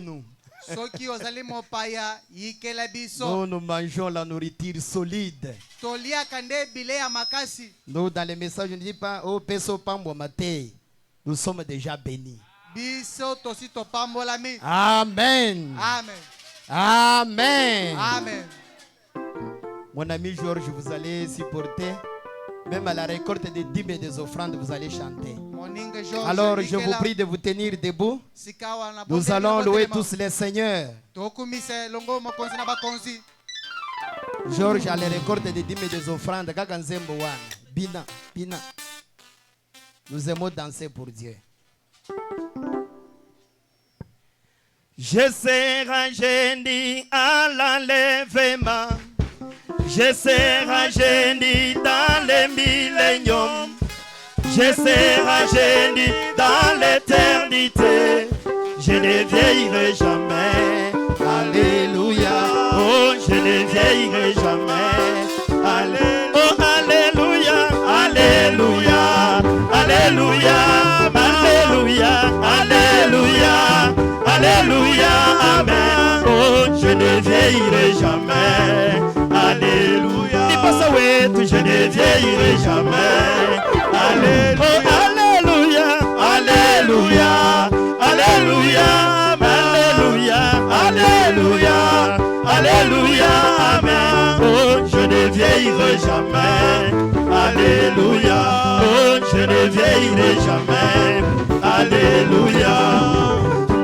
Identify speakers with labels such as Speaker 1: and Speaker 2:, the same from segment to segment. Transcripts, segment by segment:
Speaker 1: nous.
Speaker 2: Nous mangeons la nourriture solide. Nous, dans les messages, je ne dis pas, oh, peso pambo mate. Nous sommes déjà bénis. Amen.
Speaker 1: Amen.
Speaker 2: Amen.
Speaker 1: Amen.
Speaker 2: Mon ami Georges, vous allez supporter. Même à la récolte des dîmes et des offrandes, vous allez chanter. Alors, je vous prie de vous tenir debout. Nous allons louer tous les seigneurs. Georges, à la récolte des dîmes et des offrandes, Bina, Bina. Nous aimons danser pour Dieu.
Speaker 3: Je serai génie à l'enlèvement. Je serai génie dans les milléniums. Je serai génie dans l'éternité. Je ne vieillirai jamais. Alléluia. Oh, je ne vieillirai jamais. Alléluia. Oh, alléluia. Alléluia. Alléluia. Alléluia. Alléluia. Alléluia. Amen. Oh, je ne vieillirai jamais. Alléluia. Je ne vieillirai jamais. Alléluia. Oh, alléluia. Alléluia. Alléluia. Alléluia. Alléluia. Alléluia. Amen. Oh, je ne vieillirai jamais. Alléluia. Oh, je ne vieillirai jamais. Alléluia.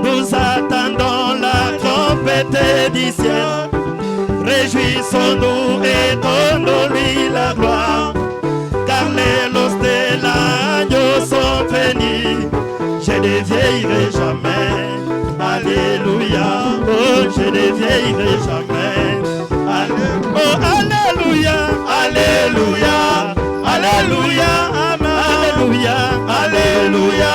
Speaker 3: Nous attendons la trompette du ciel. Réjouissons-nous et donnons-lui la gloire, car les noces de l'agneau sont bénies. Je ne vieillirai jamais. Alléluia. Oh, je ne vieillirai jamais. Oh, alléluia. Alléluia. Alléluia. Amen. Alléluia. Alléluia.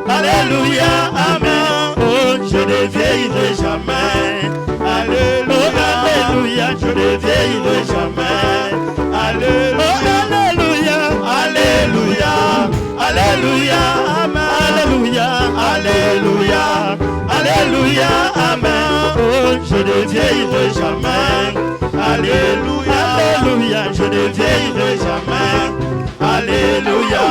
Speaker 3: Alléluia. Amen. Oh, je ne vieillirai jamais. Alléluia. Alléluia, je ne vieillirai jamais. Alléluia. Oh, alléluia. Alléluia. Alléluia. Amen. Alléluia. Alléluia. Alléluia. Amen. Oh, je ne vieillirai jamais. Alléluia. Alléluia, je ne vieillirai jamais. Alléluia.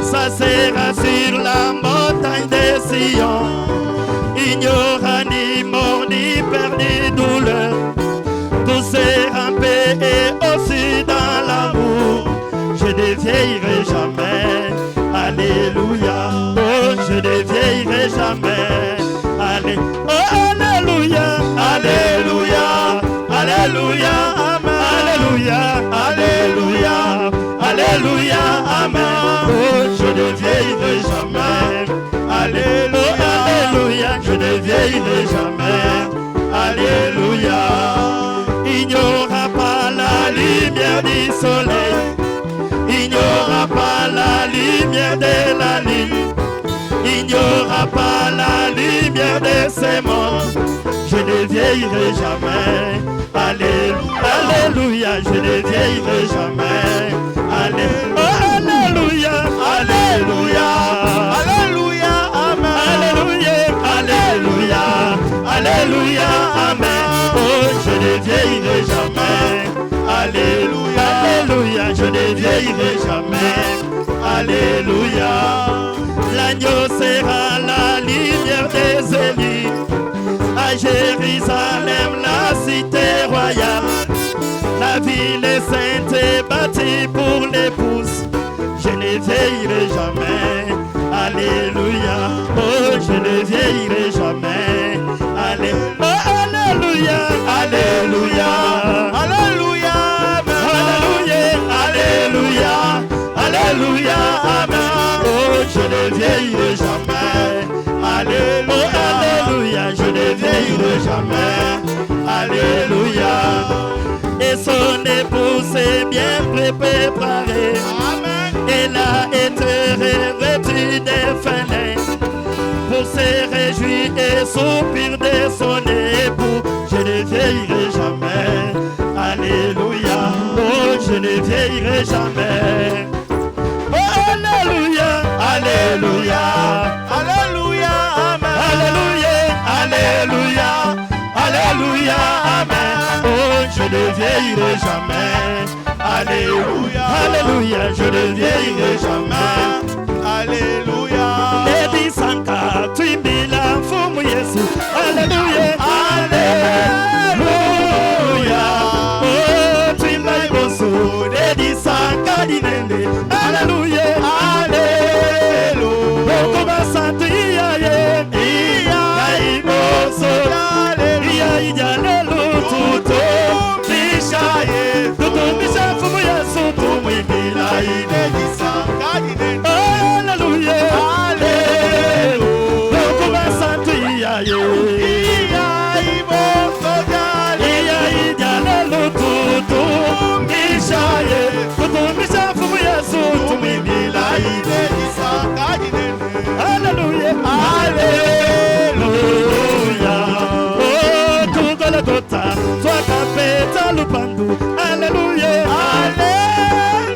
Speaker 3: Ça sera sur la montagne de Sion. Il n'y aura ni mort, ni perte, ni douleur. Tout sera en paix et aussi dans l'amour. Je ne vieillirai jamais. Alléluia. Oh, je ne vieillirai jamais. Oh, alléluia. Alléluia. Alléluia. Amen. Alléluia. Alléluia. Alléluia. Amen. Oh, je ne vieillirai jamais. Alléluia. Alléluia. Je ne vieillirai jamais. Alléluia. Il n'y aura pas la lumière du soleil. Il n'y aura pas la lumière de la lune. Il n'y aura pas la lumière de ces mondes. Je ne vieillirai jamais. Alléluia. Alléluia. Je ne vieillirai jamais. Alléluia. Oh, alléluia. Alléluia. Alléluia. Amen. Alléluia. Alléluia. Alléluia. Amen. Oh, je ne vieillirai jamais. Alléluia. Alléluia. Je ne vieillirai jamais. Alléluia. L'agneau sera la lumière des élus. À Jérusalem, la cité royale. La ville est sainte et bâtie pour l'épouse. Je ne vieillirai jamais. Alléluia. Oh, je ne vieillirai jamais. Alléluia. Oh, alléluia. Alléluia. Alléluia. Alléluia. Alléluia. Alléluia. Amen. Oh, je ne vieillirai jamais. Alléluia. Oh, alléluia. Je ne vieillirai jamais. Alléluia. Et son épouse est bien préparée. Amen. Elle a été revêtue de fin pour se réjouir et soupir de son époux. Je ne vieillirai jamais. Alléluia. Oh, je ne vieillirai jamais. Oh, alléluia. Alléluia. Alléluia. Amen. Alléluia. ne vieillirai jamais. Alléluia, Alléluia, je ne vieillirai jamais. Alléluia. Lady Sanka, Twimbila, Fumu Yesu. Alléluia, Alléluia. Oh, Twimba Boso, Lady Sanka, Dinende. Alléluia, Alléluia. Oh, comment ça te y a, Iya, Boso, Iya, Iya, Lelo, Tuto, Mishaye, Tuto, Misha, Fumu Yesu, Tumibila, Lady Sanka, Dinende. Alléluia, Alléluia. Oh, comment ça te y a, Iya, Boso, Iya, Iya, Lelo, Tuto, Mishaye, Tuto, Misha, Fumu Yesu, Tumibila, Lady Sanka, Dinende. Alléluia, Alléluia. Oh, tout Golgotha, toi capeta lupandu. Alléluia,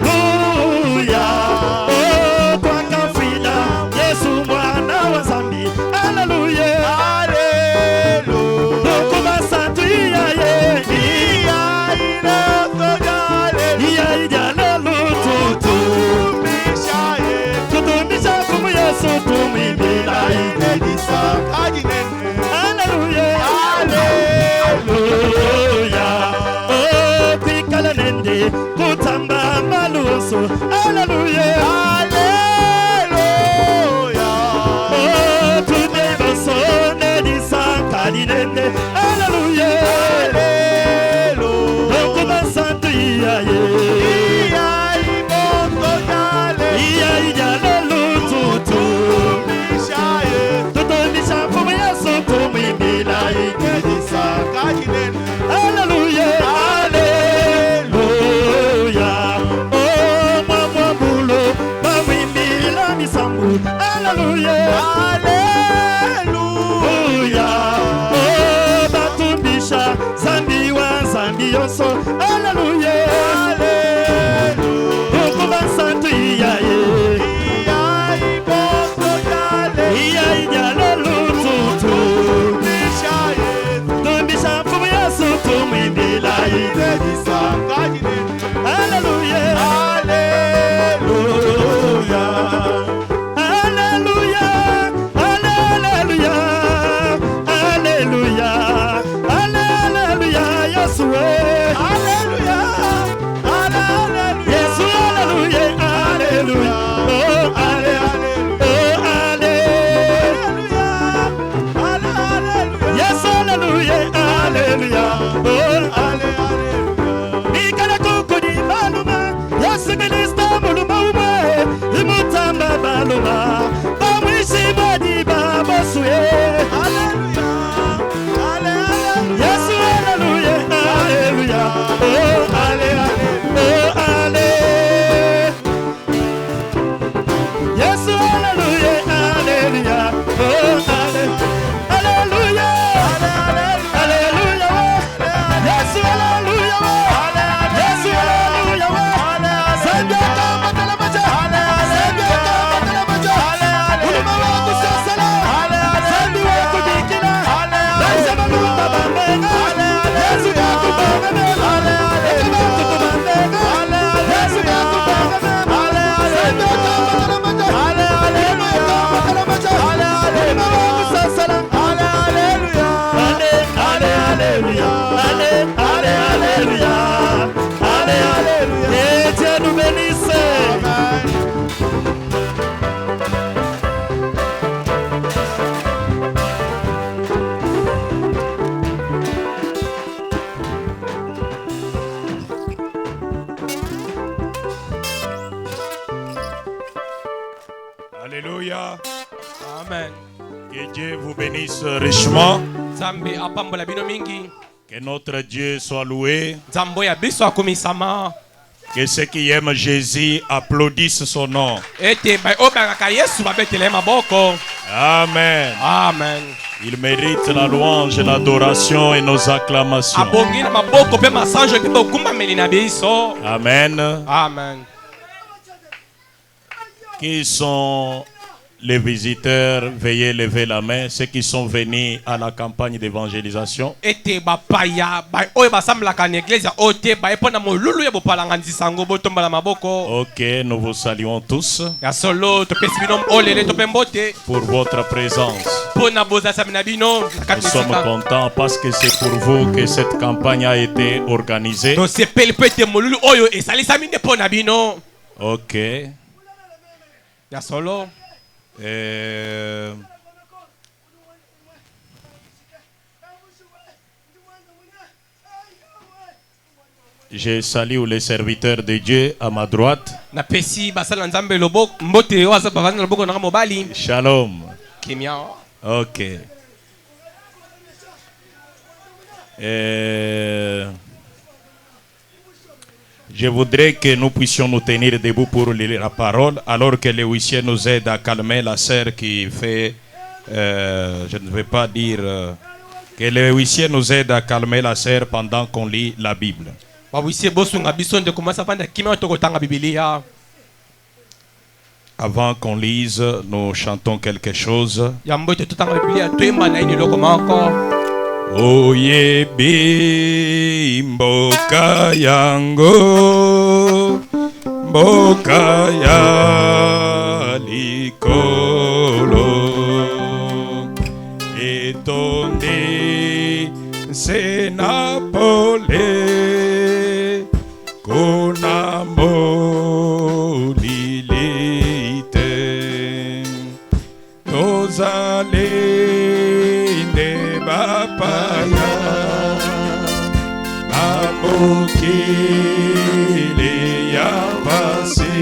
Speaker 3: Alléluia. Oh, toi kafila, Yesu mwana wa Zambi. Alléluia, Alléluia. Oh, comment ça tu y a ye? Iya ina sojale. Iya ina lututu. Mishaye. Tutu misha fumu Yesu tumibila ine Sanka dinende. Alléluia, Alléluia. Oh, pikala nende kutamba maluso. Alléluia, Alléluia. Oh, tume basone di Sanka dinende. Alléluia, Alléluia. Oh, comment ça tu y a ye? Iya iboto jale. Iya ijale lututu. Mishaye. Tutu misha fumu Yesu tumibila ine di Sanka dinende. Alléluia, Alléluia. Oh, mama bulo, mamimila misambu. Alléluia, Alléluia. Oh, batumbisha, zambi wa zambi yoso. Alléluia, Alléluia. Oh, comment ça tu y a ye? Iya iboto jale. Iya ijale lututu. Mishaye. Tumbisha fumu Yesu tumibila ine di Sanka dinende. Alléluia, Alléluia. Alléluia, Alléluia. Alléluia, Alléluia. Yesu, Alléluia, Alléluia. Yesu, Alléluia, Alléluia. Oh, Alléluia, oh, Alléluia, Alléluia. Yesu, Alléluia, Alléluia. Oh, Alléluia. Mikala kukudi baluma, Yesu Kristo muluma ume, imutamba baluma, bamwishi badi babosue. Alléluia, Alléluia. Yesu, Alléluia, Alléluia. Oh, Alléluia, oh, Alléluia. Yesu, Alléluia, Alléluia. Oh, Alléluia. Alléluia, Alléluia. Yesu, Alléluia. Yesu, Alléluia. Sembeka matala maja. Sembeka matala maja. Uluma wangu sasala. Sembi wako dikina. Lazima lumba bambega. Yesu wako bambega. Yesu wako bambega. Yesu wako bambega. Sembeka matala maja. Uluma matala maja. Uluma wangu sasala. Alléluia. Alléluia. Alléluia. Alléluia. Et Dieu nous bénisse. Amen.
Speaker 1: Alléluia.
Speaker 4: Amen.
Speaker 1: Que Dieu vous bénisse richement.
Speaker 4: Nzambe apambola bino mingi.
Speaker 1: Que notre Dieu soit loué.
Speaker 4: Nzambo ya biso akumisama.
Speaker 1: Que ceux qui aiment Jésus applaudissent son nom.
Speaker 4: Ete ba obaka Yesu babetele maboko.
Speaker 1: Amen.
Speaker 4: Amen.
Speaker 1: Il mérite la louange, l'adoration et nos acclamations.
Speaker 4: Abongi na maboko pe masanjo ke bokumba melina biso.
Speaker 1: Amen.
Speaker 4: Amen.
Speaker 1: Qui sont Les visiteurs, veuillez lever la main. Ceux qui sont venus à la campagne d'évangélisation. Ok, nous vous saluons tous pour votre présence. Nous sommes contents parce que c'est pour vous que cette campagne a été organisée. Ok. Je salue les serviteurs de Dieu à ma droite. Shalom. Ok. Je voudrais que nous puissions nous tenir debout pour lire la parole, alors que les huissiers nous aident à calmer la sœur qui fait... je ne vais pas dire... que les huissiers nous aident à calmer la sœur pendant qu'on lit la Bible. Avant qu'on lise, nous chantons quelque chose. Oyebi mboka yango, mboka ya likolo, etonde senapole, kuna molilite, tozale bapaya abokile ya basi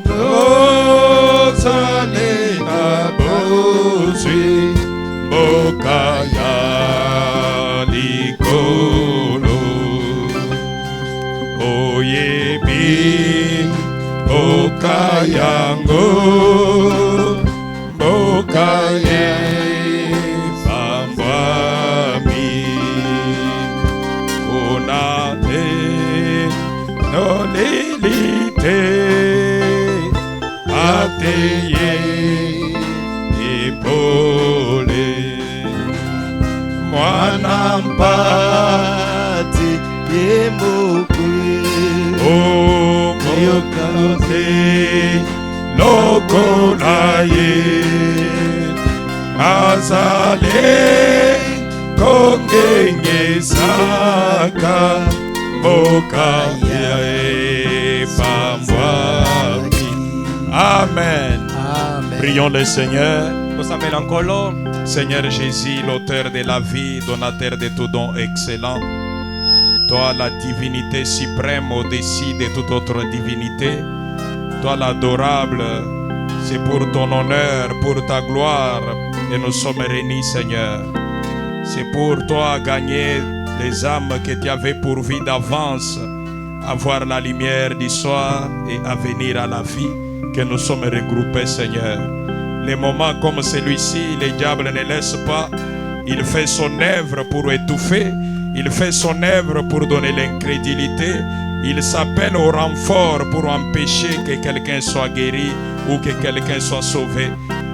Speaker 1: tozale na bozwi mboka ya likolo oyebi mboka yango Bokaye Bambwami Konate Nolilite Ateye Epole Mwanampati Yemokwe Moyokanose Lokonaye Azale Kongenye Saka Mokaye Pambwaki. Amen. Prions le Seigneur. Seigneur Jésus, l'auteur de la vie, donateur de tout don excellent. Toi la divinité suprême au-dessus de toute autre divinité. Toi l'adorable, c'est pour ton honneur, pour ta gloire que nous sommes réunis, Seigneur. C'est pour toi gagner les âmes que tu avais pourvues d'avance, à voir la lumière du soir et à venir à la vie, que nous sommes regroupés, Seigneur. Les moments comme celui-ci, le diable ne laisse pas. Il fait son œuvre pour étouffer, il fait son œuvre pour donner l'incrédulité. Il s'appelle au renfort pour empêcher que quelqu'un soit guéri ou que quelqu'un soit sauvé.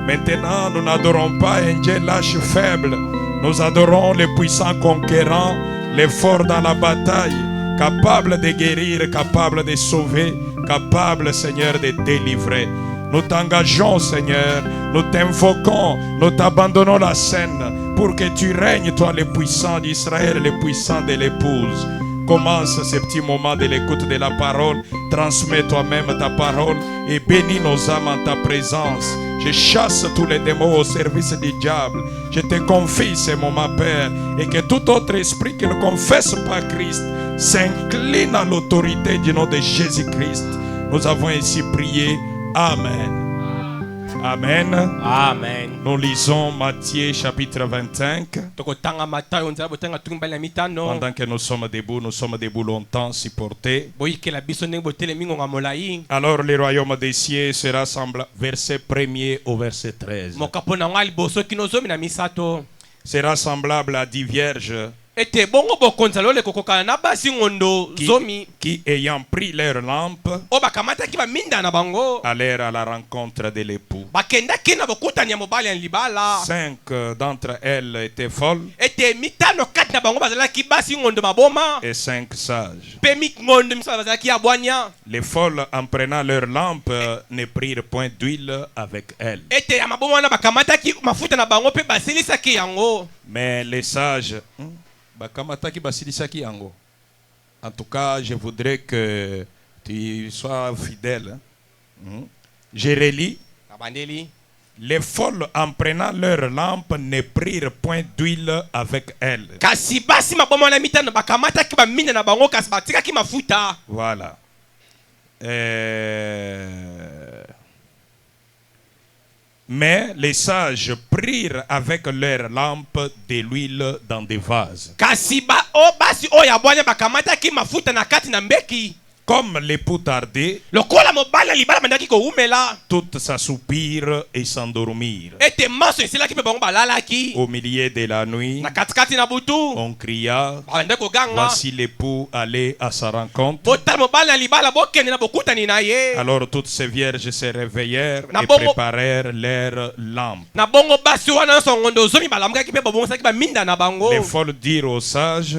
Speaker 1: Maintenant, nous n'adorons pas un Dieu lâche faible. Nous adorons le puissant conquérant, le fort dans la bataille, capable de guérir, capable de sauver, capable, Seigneur, de délivrer. Nous t'engageons, Seigneur, nous t'invoquons, nous t'abandonnons la scène pour que tu règnes, toi, le puissant d'Israël, le puissant de l'épouse. Commence ce petit moment de l'écoute de la parole. Transmets toi-même ta parole et bénis nos âmes en ta présence. Je chasse tous les démons au service du diable. Je te confie ce moment, Père, et que tout autre esprit qui ne confesse pas Christ s'incline à l'autorité du nom de Jésus-Christ. Nous avons ainsi prié. Amen. Amen.
Speaker 4: Amen.
Speaker 1: Nous lisons Matthieu chapitre 25. Pendant que nous sommes debout longtemps, supportés. Alors le royaume des cieux sera semblable, verset 1er au verset 13. Sera semblable à 10 vierges
Speaker 4: ete bongo bokonza lole kokokana na basi ngondo zomi
Speaker 1: qui ayant pris leur lampe,
Speaker 4: o bakamata ki ba minda na bango
Speaker 1: allèrent à la rencontre de l'époux.
Speaker 4: bakenda kina bokutani ya mobali ya libala
Speaker 1: 5 d'entre elles étaient folles
Speaker 4: ete mitano kati na bango bazalaki basi ngondo maboma
Speaker 1: et 5 sages.
Speaker 4: pe ngondo misala bazalaki ya bwanya
Speaker 1: Les folles, en prenant leur lampe, ne prirent point d'huile avec elles.
Speaker 4: ete ya maboma wana bakamataki mafuta na bango pe basilisaki yango.
Speaker 1: Mais les sages, en tout cas, je voudrais que tu sois fidèle. Je relis.
Speaker 4: Abandeli
Speaker 1: Les folles, en prenant leur lampe, ne prirent point d'huile avec elles.
Speaker 4: kasi basi maboma wana mitano bakamataki ba minda na bango kasi batikaki mafuta.
Speaker 1: Voilà. Mais les sages prirent avec leurs lampes de l'huile dans des vases.
Speaker 4: kasi ba o basi oyo abwanya bakamataki mafuta na kati na mbeki.
Speaker 1: Comme l'époux tardait,
Speaker 4: lokola mobali ya libala bandaki koumela
Speaker 1: toutes s'assoupirent et s'endormirent.
Speaker 4: ete maso esilaki mpe bango balalaki
Speaker 1: Au milieu de la nuit,
Speaker 4: na katikati na butu
Speaker 1: on cria,
Speaker 4: babande koganga
Speaker 1: voici l'époux allait à sa rencontre.
Speaker 4: botala mobali ya libala bokende na bokutani na ye.
Speaker 1: Alors toutes ces vierges se réveillèrent
Speaker 4: Na
Speaker 1: et
Speaker 4: bongo-
Speaker 1: préparèrent leurs lampes.
Speaker 4: na bongo basi wana nyonso ngondo zomi balamukaki mpe babongisaki baminda na bango.
Speaker 1: Les folles dirent aux sages,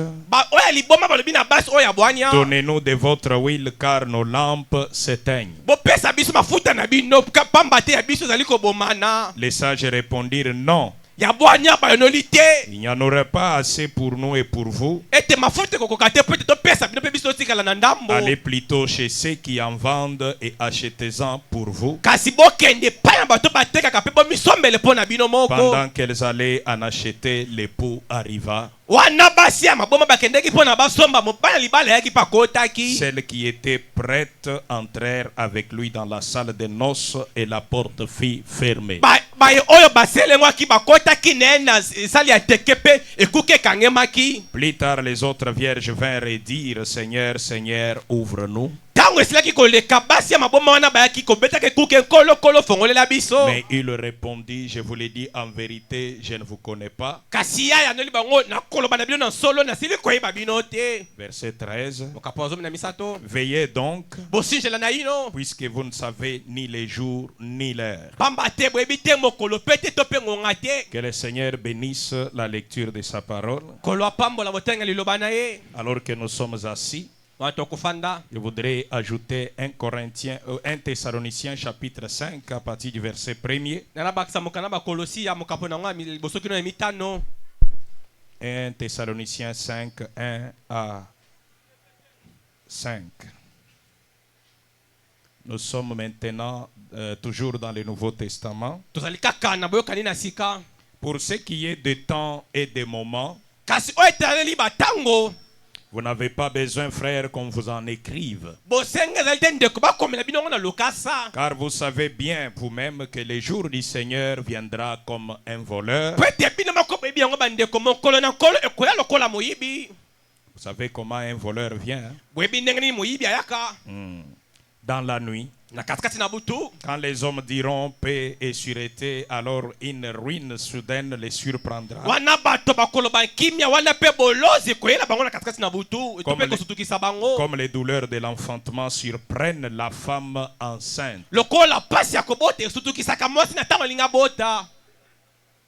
Speaker 4: Oyo ya liboma balobi na basi oyo ya bwanya
Speaker 1: donnez-nous de votre huile car nos lampes s'éteignent.
Speaker 4: bopesa biso mafuta na bino pamba te ya biso ezali kobomana.
Speaker 1: Les sages répondirent, non,
Speaker 4: ya bwanya bayonoli te
Speaker 1: il n'y en aurait pas assez pour nous et pour vous.
Speaker 4: ete mafuta ekokoka te po ete topesa bino mpe biso totikala na ndambo.
Speaker 1: Allez plutôt chez ceux qui en vendent et achetez-en pour vous.
Speaker 4: kasi bokende epai na bato batekaka mpe bomisombele mpo na bino moko.
Speaker 1: Pendant qu'elles allaient en acheter, l'époux arriva.
Speaker 4: wana basi ya maboma bakendeki mpo na basomba mobali ya libala ayaki mpe akotaki.
Speaker 1: Celles qui étaient prêtes entrèrent avec lui dans la salle de noces et la porte fut fermée.
Speaker 4: baye oyo baselengwaki bakotaki na ye na esali ya teke mpe ekuke ekangemaki.
Speaker 1: Plus tard, les autres vierges vinrent et dirent, Seigneur, Seigneur, ouvre-nous.
Speaker 4: ntango esilaki koleka basi ya maboma wana bayaki kobetaka ekuke nkolokolo fongolela biso.
Speaker 1: Mais il répondit, je vous l'ai dit en vérité, je ne vous connais pas.
Speaker 4: kasi ya yanoli bango nakoloba na bino na solo nasili koyeba bino te.
Speaker 1: Verset 13.
Speaker 4: mokapo azomi na misato
Speaker 1: Veillez donc,
Speaker 4: bosinjela na ino
Speaker 1: puisque vous ne savez ni les jours ni l'heure.
Speaker 4: pamba te boyebi te mokolo mpe te to mpe ngonga te.
Speaker 1: Que le Seigneur bénisse la lecture de sa parole.
Speaker 4: kolo apambola botenga liloba na ye
Speaker 1: Alors que nous sommes assis,
Speaker 4: wana tokofanda.
Speaker 1: je voudrais ajouter 1 Thessaloniciens chapitre 5 à partir du verset 1er.
Speaker 4: nalabakisa mokana bakolosi ya mokapo na ngo ya liboso kino ya mitano.
Speaker 1: 1 Thessaloniciens 5, 1 à 5. Nous sommes maintenant toujours dans le Nouveau Testament.
Speaker 4: tozali kaka na boyokani na sika.
Speaker 1: Pour ce qui est de temps et de moments,
Speaker 4: kasi oyo etaleli batango
Speaker 1: vous n'avez pas besoin, frères, qu'on vous en écrive.
Speaker 4: bosenga ezali te ndeko bakomela bino ngo na lokasa.
Speaker 1: Car vous savez bien vous-même que le jour du Seigneur viendra comme un voleur.
Speaker 4: po ete bino moko boyebi yango bandeko mokolo na nkolo ekoya lokola moyibi.
Speaker 1: Vous savez comment un voleur vient?
Speaker 4: boyebi ndenge nini moyibi ayaka
Speaker 1: Dans la nuit.
Speaker 4: na katikati na butu.
Speaker 1: Quand les hommes diront paix et sûreté, alors une ruine soudaine les surprendra.
Speaker 4: wana bato bakoloba kimia wana mpe bolozi ekoyela bango na katikati na butu eto mpe
Speaker 1: Comme
Speaker 4: kosutukisa bango.
Speaker 1: Comme les douleurs de l'enfantement surprennent la femme enceinte.
Speaker 4: lokola pasi ya kobota esutukisaka mwasi na ntango alingi abota.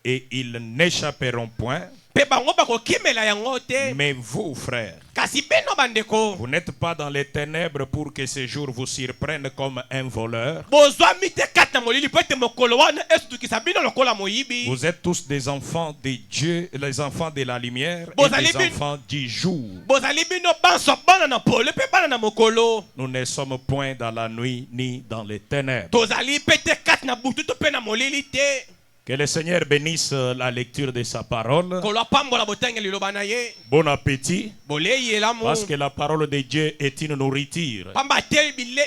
Speaker 1: Et ils n'échapperont point.
Speaker 4: mpe bango bakokimela yango te.
Speaker 1: Mais vous, frères,
Speaker 4: kasi bino bandeko
Speaker 1: vous n'êtes pas dans les ténèbres pour que ce jour vous surprenne comme un voleur.
Speaker 4: bozwami te kati na molili po ete mokolo wana esutukisa bino lokola moyibi.
Speaker 1: Vous êtes tous des enfants de Dieu, les enfants de la lumière
Speaker 4: Vous
Speaker 1: et
Speaker 4: allez
Speaker 1: des
Speaker 4: bien-
Speaker 1: enfants du jour.
Speaker 4: bozali bino banso bana na pole mpe bana na mokolo.
Speaker 1: Nous ne sommes point dans la nuit ni dans les ténèbres.
Speaker 4: tozali mpe te kati na butu to mpe na molili te.
Speaker 1: Que le Seigneur bénisse la lecture de sa parole.
Speaker 4: kolo apambola botenge liloba na ye.
Speaker 1: Bon appétit,
Speaker 4: bolei elamu
Speaker 1: parce que la parole de Dieu est une nourriture.
Speaker 4: pamba te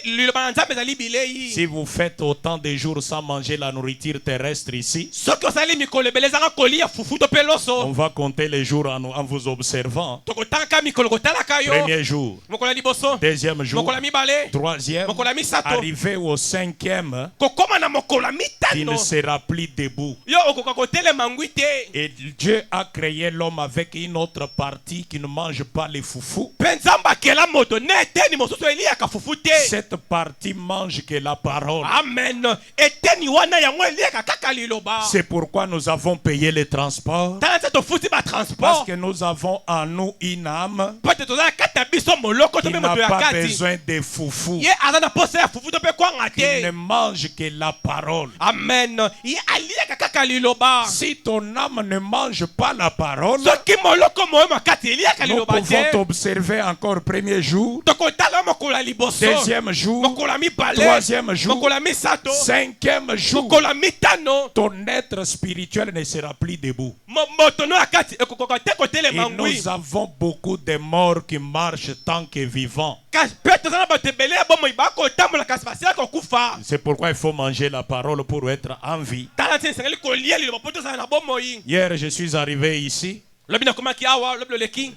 Speaker 4: liloba na nzambe ezali bilei.
Speaker 1: Si vous faites autant de jours sans manger la nourriture terrestre ici,
Speaker 4: soki osali mikolo ebele ezanga kolia fufu to mpe
Speaker 1: on
Speaker 4: loso.
Speaker 1: va compter les jours en vous observant.
Speaker 4: tokotangaka mikolo kotalaka yo.
Speaker 1: Premier jour,
Speaker 4: mokolo ya liboso
Speaker 1: deuxième jour,
Speaker 4: mokolo ya mibale
Speaker 1: troisième,
Speaker 4: mokolo ya misato
Speaker 1: arrivé au cinquième,
Speaker 4: kokóma na mokolo ya
Speaker 1: tu ne
Speaker 4: mitano
Speaker 1: seras plus debout debout.
Speaker 4: Yo okoko telema ngui te.
Speaker 1: Et Dieu a créé l'homme avec une autre partie qui ne mange pas les foufous.
Speaker 4: Penzamba kela moto ne teni mosusu eliaka fufu te.
Speaker 1: Cette partie mange que la parole.
Speaker 4: Amen. Eteni wana yango eliaka kaka liloba.
Speaker 1: C'est pourquoi nous avons payé les transports.
Speaker 4: Tala te futi ba transport.
Speaker 1: Parce que nous avons en nous une âme
Speaker 4: Peut-être toza kata biso moloko to
Speaker 1: qui
Speaker 4: be
Speaker 1: n'a
Speaker 4: moto ya
Speaker 1: pas
Speaker 4: kati.
Speaker 1: besoin de foufous.
Speaker 4: Ye azana posa ya fufu to pe kwanga
Speaker 1: Qui ne
Speaker 4: te.
Speaker 1: mange que la parole.
Speaker 4: Amen. Ye aliaka kaka liloba.
Speaker 1: Si ton âme ne mange pas la parole,
Speaker 4: Soki moloko moyo makati eliaka
Speaker 1: nous
Speaker 4: liloba
Speaker 1: pouvons
Speaker 4: te.
Speaker 1: observer encore premier jour,
Speaker 4: Tokotala mokola liboso.
Speaker 1: deuxième jour,
Speaker 4: Mokola mibale.
Speaker 1: troisième jour,
Speaker 4: Mokola misato.
Speaker 1: cinquième jour.
Speaker 4: Mokola mitano.
Speaker 1: Ton être spirituel ne sera plus debout.
Speaker 4: Moto no akati ekokoka te kotele
Speaker 1: Et
Speaker 4: mangui.
Speaker 1: nous avons beaucoup de morts qui marchent tant que vivants.
Speaker 4: Kasi pe tozana bato ebele ya bomoi bakotambola kasi basi akokufa.
Speaker 1: C'est pourquoi il faut manger la parole pour être en vie.
Speaker 4: Tala ntina esengeli kolia liloba po tozala na bomoi.
Speaker 1: Hier, je suis arrivé ici.
Speaker 4: Lobi nakomaki awa lobi loleki.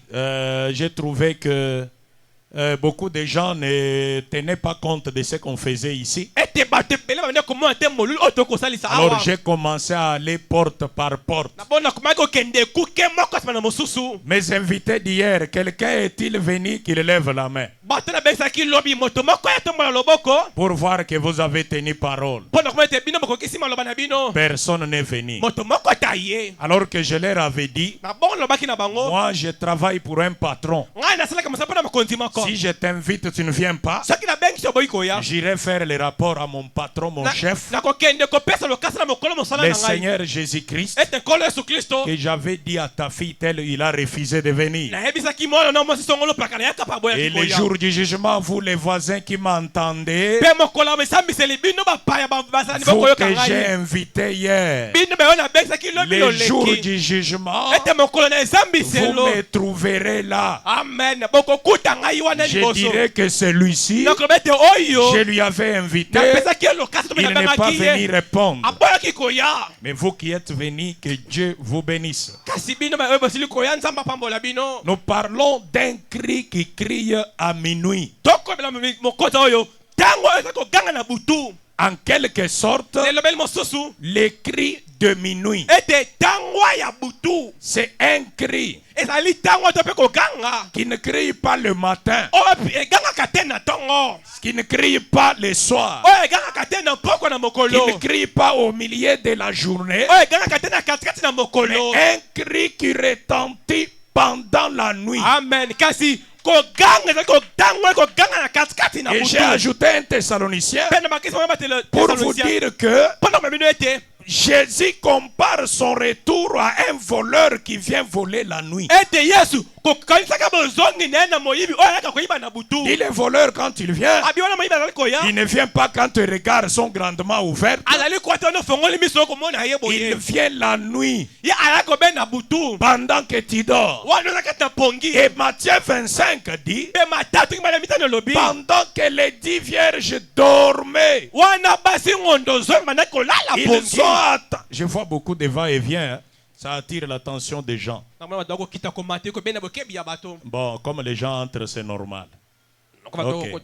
Speaker 1: J'ai trouvé que beaucoup de gens ne tenaient pas compte de ce qu'on faisait ici.
Speaker 4: Ete bato ebele babandi komona te molulu oyo tokosalisa
Speaker 1: Alors
Speaker 4: awa.
Speaker 1: j'ai commencé à aller porte par porte.
Speaker 4: Na bona nakomaki kokende ekuke moko nsima na mosusu.
Speaker 1: Mes invités d'hier, quelqu'un est-il venu qu'il lève la main
Speaker 4: Bato nabengisaki lobi moto moko ya tombola loboko.
Speaker 1: pour voir que vous avez tenu parole?
Speaker 4: Mpo na komona ete bino bokokisi maloba na bino.
Speaker 1: Personne n'est venu.
Speaker 4: Moto moko ata ye.
Speaker 1: Alors que je leur avais dit,
Speaker 4: Na bongo lobaki na bango.
Speaker 1: moi je travaille pour un patron.
Speaker 4: Ngai nasalaka mosala mpo na mokonzi moko.
Speaker 1: Si je t'invite, tu ne viens pas.
Speaker 4: Soki nabengisi oboyi koya.
Speaker 1: J'irai faire le rapport à mon patron, mon chef,
Speaker 4: nakokende kopesa lokasa na mokolo mosala
Speaker 1: le
Speaker 4: na ngai.
Speaker 1: Seigneur Jésus-Christ,
Speaker 4: Ete nkolo Yesu Kristo.
Speaker 1: que j'avais dit à ta fille tel, il a refusé de venir.
Speaker 4: Nayebisaki mwana na mwasi songolo pakala yaka pa boya
Speaker 1: Et le
Speaker 4: kikoya.
Speaker 1: jour du jugement, vous les voisins qui m'entendez,
Speaker 4: Pe mokolo mesambiseli bino bapaya basani
Speaker 1: vous
Speaker 4: bokoyoka
Speaker 1: que j'ai
Speaker 4: ngai.
Speaker 1: invité hier,
Speaker 4: Bino beyo nabengisaki lobi
Speaker 1: le jour
Speaker 4: loleki.
Speaker 1: du jugement,
Speaker 4: Ete mokolo na
Speaker 1: vous
Speaker 4: ezambiselo.
Speaker 1: me trouverez là.
Speaker 4: Amen. Bokokuta ngai wana
Speaker 1: Je
Speaker 4: liboso.
Speaker 1: dirais que celui-ci,
Speaker 4: Nakoloba ete oyo.
Speaker 1: je lui avais invité,
Speaker 4: Napesaki ye lokasa to
Speaker 1: il n'est pas venu répondre.
Speaker 4: aboyaki koya.
Speaker 1: Mais vous qui êtes venus, que Dieu vous bénisse.
Speaker 4: Kasi bino bayo bosili koya nzamba pambola bino.
Speaker 1: Nous parlons d'un cri qui crie à minuit.
Speaker 4: Tokobela mokota oyo. Tango eza koganga na butu.
Speaker 1: En quelque sorte,
Speaker 4: Elobeli mosusu.
Speaker 1: le cri de minuit,
Speaker 4: Ete tango ya butu.
Speaker 1: c'est un cri
Speaker 4: Ezali tango to pe koganga.
Speaker 1: qui ne crie pas le matin,
Speaker 4: Oyo egangaka te na tongo.
Speaker 1: qui ne crie pas le soir,
Speaker 4: Oyo egangaka te na poko na
Speaker 1: qui
Speaker 4: mokolo.
Speaker 1: ne crie pas au milieu de la journée.
Speaker 4: Oyo egangaka te na katikati na mokolo.
Speaker 1: Un cri qui retentit pendant la nuit.
Speaker 4: Amen. Kasi koganga ezali kotango koganga na katikati na
Speaker 1: Et
Speaker 4: butu.
Speaker 1: j'ai ajouté un Thessalonicien
Speaker 4: Pe na makisi moko batele.
Speaker 1: pour vous dire que
Speaker 4: Pendant que bino ete.
Speaker 1: Jésus compare son retour à un voleur qui vient voler la nuit.
Speaker 4: Ete Yesu kokanisaka bozongi na ye na moyibi oyo ayaka koyiba na butu.
Speaker 1: Et le voleur, quand il vient,
Speaker 4: Abi wana moyibi azali koya.
Speaker 1: il ne vient pas quand tes regards sont grandement ouverts.
Speaker 4: Azali kwata no fongoli miso komona ye
Speaker 1: Il
Speaker 4: boye.
Speaker 1: vient la nuit
Speaker 4: Ye ayaka kobe na butu.
Speaker 1: pendant que tu dors.
Speaker 4: Wana ozaka ta pongi.
Speaker 1: Et Matthieu 25 dit,
Speaker 4: Pe matatu ngibana mitano lobi.
Speaker 1: pendant que les 10 vierges dormaient,
Speaker 4: Wana basi ngondo zo mana kolala
Speaker 1: ils
Speaker 4: pongi.
Speaker 1: ont attendu. Je vois beaucoup de va-et-vient. Hein. Ça attire l'attention des gens.
Speaker 4: Na mwana dako kita komate ko bena bokebi ya bato.
Speaker 1: Bon, comme les gens entrent, c'est normal.
Speaker 4: Ko bato
Speaker 1: Ok.
Speaker 4: ko.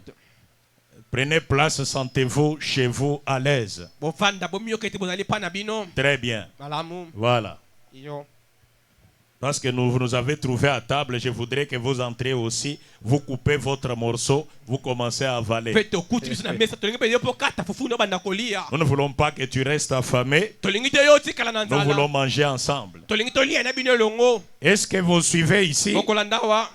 Speaker 1: Prenez place, sentez-vous chez vous à l'aise.
Speaker 4: Bo fanda bo miyo kete bozali pa na bino.
Speaker 1: Très bien.
Speaker 4: Malamu.
Speaker 1: Voilà.
Speaker 4: Yo.
Speaker 1: Parce que vous nous avez trouvé à table, je voudrais que vous entrez aussi, vous coupez votre morceau, vous commencez à avaler.
Speaker 4: Pe to kuti biso na mesa tolingi pe yo po kata fufu no banda kolia.
Speaker 1: Nous ne voulons pas que tu restes affamé,
Speaker 4: Tolingi te yo tikala na
Speaker 1: nous voulons
Speaker 4: nzala.
Speaker 1: manger ensemble.
Speaker 4: Tolingi to lia na bino longo.
Speaker 1: Est-ce que vous suivez ici?
Speaker 4: Bokolanda wa.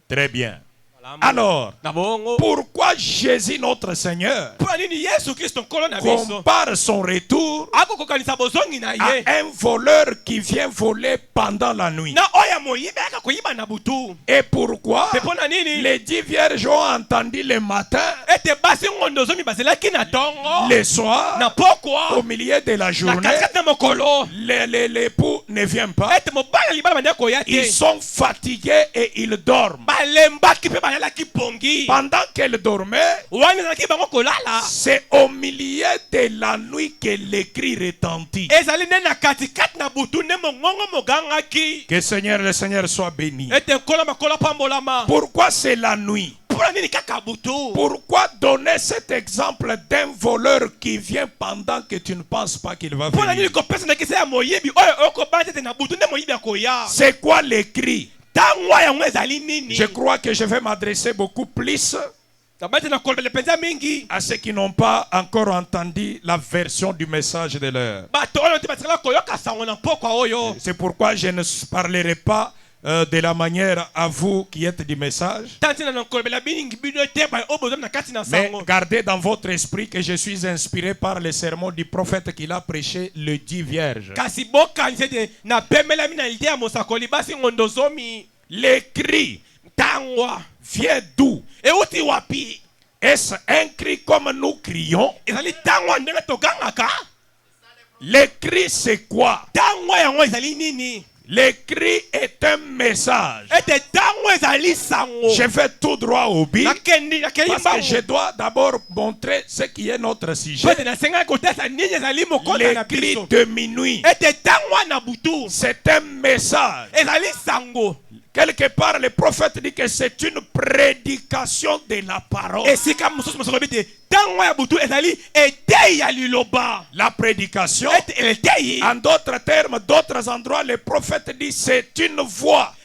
Speaker 1: Très bien.
Speaker 4: Malamu.
Speaker 1: Alors,
Speaker 4: Na bongo.
Speaker 1: pourquoi Jésus notre Seigneur
Speaker 4: Pour nini Yesu Kristo nkolo na biso.
Speaker 1: compare son retour
Speaker 4: Ako kokanisa bozongi na
Speaker 1: à
Speaker 4: ye.
Speaker 1: un voleur qui vient voler pendant la nuit?
Speaker 4: Na oya moyibe aka koyiba na butu.
Speaker 1: Et pourquoi
Speaker 4: Pe pona nini?
Speaker 1: les 10 vierges ont entendu le matin,
Speaker 4: Ete basi ngondo zo mi bazelaki na tongo.
Speaker 1: le soir,
Speaker 4: Na pokwa.
Speaker 1: au milieu de la
Speaker 4: Na
Speaker 1: journée,
Speaker 4: katikati na mokolo.
Speaker 1: l'époux ne vient pas.
Speaker 4: Ete mobala libala banda koya te.
Speaker 1: Ils sont fatigués et ils dorment.
Speaker 4: Balembaki pe balalaki pongi.
Speaker 1: Pendant qu'elles dormaient,
Speaker 4: Wana ezalaki bango kolala.
Speaker 1: c'est au milieu de la nuit que le cri retentit.
Speaker 4: Ezali nde na katikati na butu nde mongongo mogangaki.
Speaker 1: Que le Seigneur soit béni.
Speaker 4: Ete nkolo makolo pambolama.
Speaker 1: Pourquoi c'est la nuit? Pourquoi donner cet exemple d'un voleur qui vient pendant que tu ne penses pas qu'il va venir? C'est quoi les cris? Je crois que je vais m'adresser beaucoup plus à ceux qui n'ont pas encore entendu la version du message de l'heure. C'est pourquoi je ne parlerai pas de la manière à vous qui êtes du message. Mais gardez dans votre esprit que je suis inspiré par le sermon du prophète qu'il a prêché le 10 vierges. Les cris viennent d'où? Est-ce un cri comme nous crions? Les cris c'est quoi? Le cri est un message. Je vais tout droit au but parce que je dois d'abord montrer ce qui est notre sujet. Le cri de minuit, c'est un message. Quelque part, le prophète dit que c'est une prédication de la parole. La prédication, en d'autres termes, d'autres endroits, le prophète dit c'est une voix.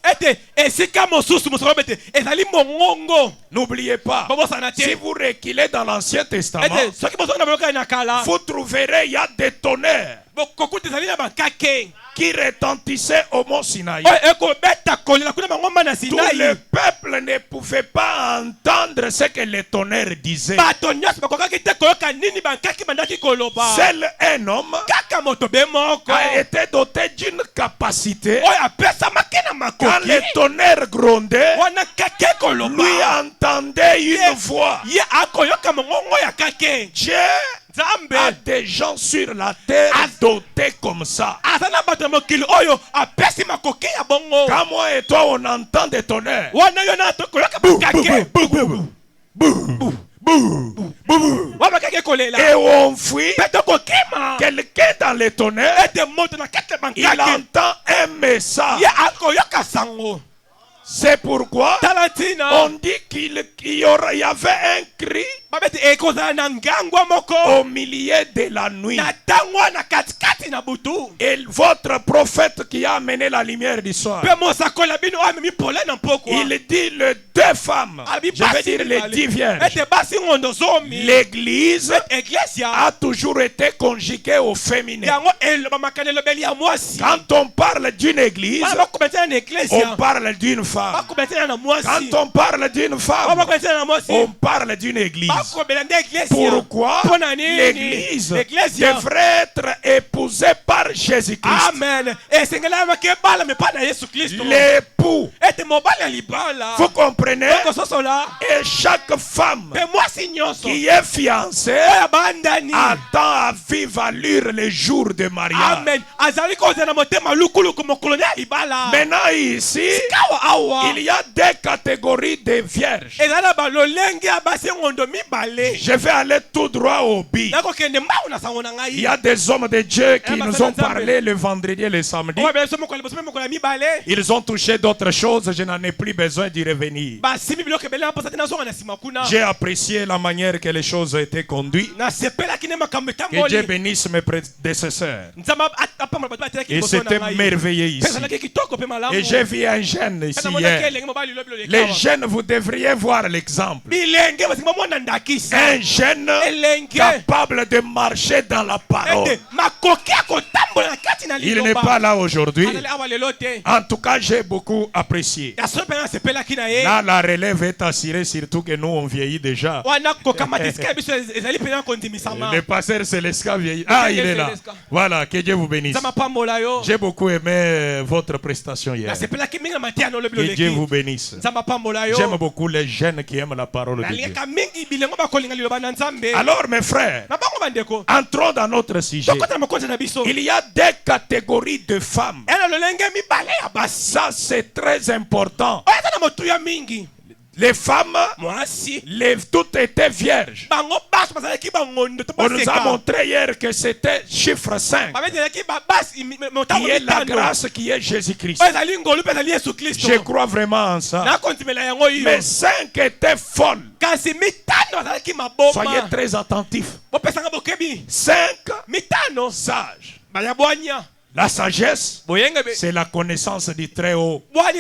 Speaker 1: N'oubliez pas, si vous reculez dans l'Ancien Testament, vous trouverez il y a des tonnerres qui retentissaient au mont Sinaï. Tout le peuple ne pouvait pas entendre ce que les tonnerres disaient. Seul un homme a été doté d'une capacité. Quand les tonnerres grondaient, lui entendait une voix. Dieu a des gens sur la terre dotés comme ça. Quand moi et toi on entend des tonnerres, et on fuit, quelqu'un dans les tonnerres, il entend un message. C'est pourquoi on dit qu'il y avait un cri au milieu de la nuit. Et votre prophète qui a amené la lumière du soir, il dit les deux femmes, je vais dire les 10 vierges. L'église a toujours été conjuguée au féminin. Quand on parle d'une église, on parle d'une femme. Quand on parle d'une femme, on parle d'une église. Pourquoi l'église devrait être épousée par Jésus-Christ?
Speaker 4: Amen.
Speaker 1: L'époux. Vous comprenez? Et chaque femme qui est fiancée attend à vivre à l'heure les jours de mariage. Maintenant ici, il y a deux catégories de vierges. Je vais aller tout droit au but. Il y a des hommes de Dieu qui nous ont parlé le vendredi et le samedi. Ils ont touché d'autres choses, je n'en ai plus besoin d'y revenir. J'ai apprécié la manière que les choses ont été conduites. Que Dieu bénisse mes prédécesseurs. Et c'était merveilleux ici. Et j'ai vu un jeune ici hier. Les jeunes, vous devriez voir l'exemple. Un jeune capable de marcher dans la parole. Il n'est pas là aujourd'hui. En tout cas, j'ai beaucoup apprécié. Là, la relève est assurée, surtout que nous, on vieillit déjà. Le pasteur Célestin vieillit. Ah, il est là. Voilà, que Dieu vous bénisse. J'ai beaucoup aimé votre prestation hier. Que Dieu vous bénisse. J'aime beaucoup les jeunes qui aiment la parole de Dieu. Alors mes frères, entrons dans notre sujet. Il y a des catégories de femmes. Ça c'est très important. Les femmes, toutes étaient vierges. On nous a montré hier que c'était chiffre 5. Qui est la grâce qui est Jésus-Christ. Je crois vraiment en ça. Mais 5 étaient folles. Soyez très attentifs. 5 sages. La sagesse, c'est la connaissance du Très-Haut. Ce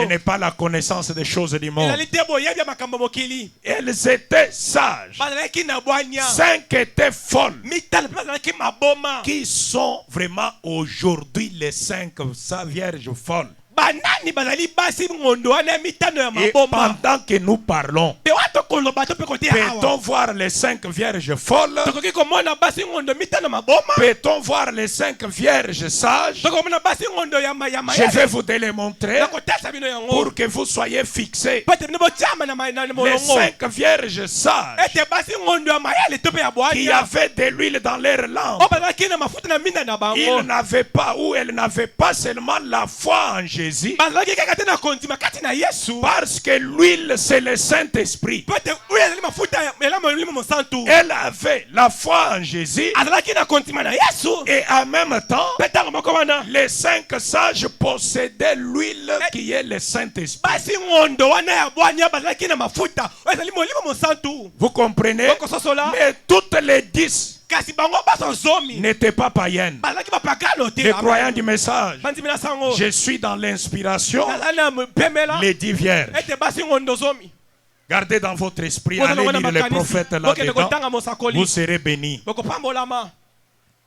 Speaker 1: n'est pas la connaissance des choses du monde. Elles étaient sages. 5 étaient folles. Qui sont vraiment aujourd'hui les 5 vierges folles? Et pendant que nous parlons, peut-on voir les 5 vierges folles? Peut-on voir les 5 vierges sages? Je vais vous les montrer pour que vous soyez fixés. Les 5 vierges sages qui avaient de l'huile dans leur lampe, ils n'avaient pas, ou elles n'avaient pas seulement la foi en Jésus, parce que l'huile c'est le Saint-Esprit. Elle avait la foi en Jésus et en même temps les 5 sages possédaient l'huile qui est le Saint-Esprit. Vous comprenez? Mais toutes les 10 n'étaient pas païennes. Les croyants du message. Je suis dans l'inspiration. Les 10 vierges. Gardez dans votre esprit, allez lire les prophètes là-dedans. Vous serez bénis.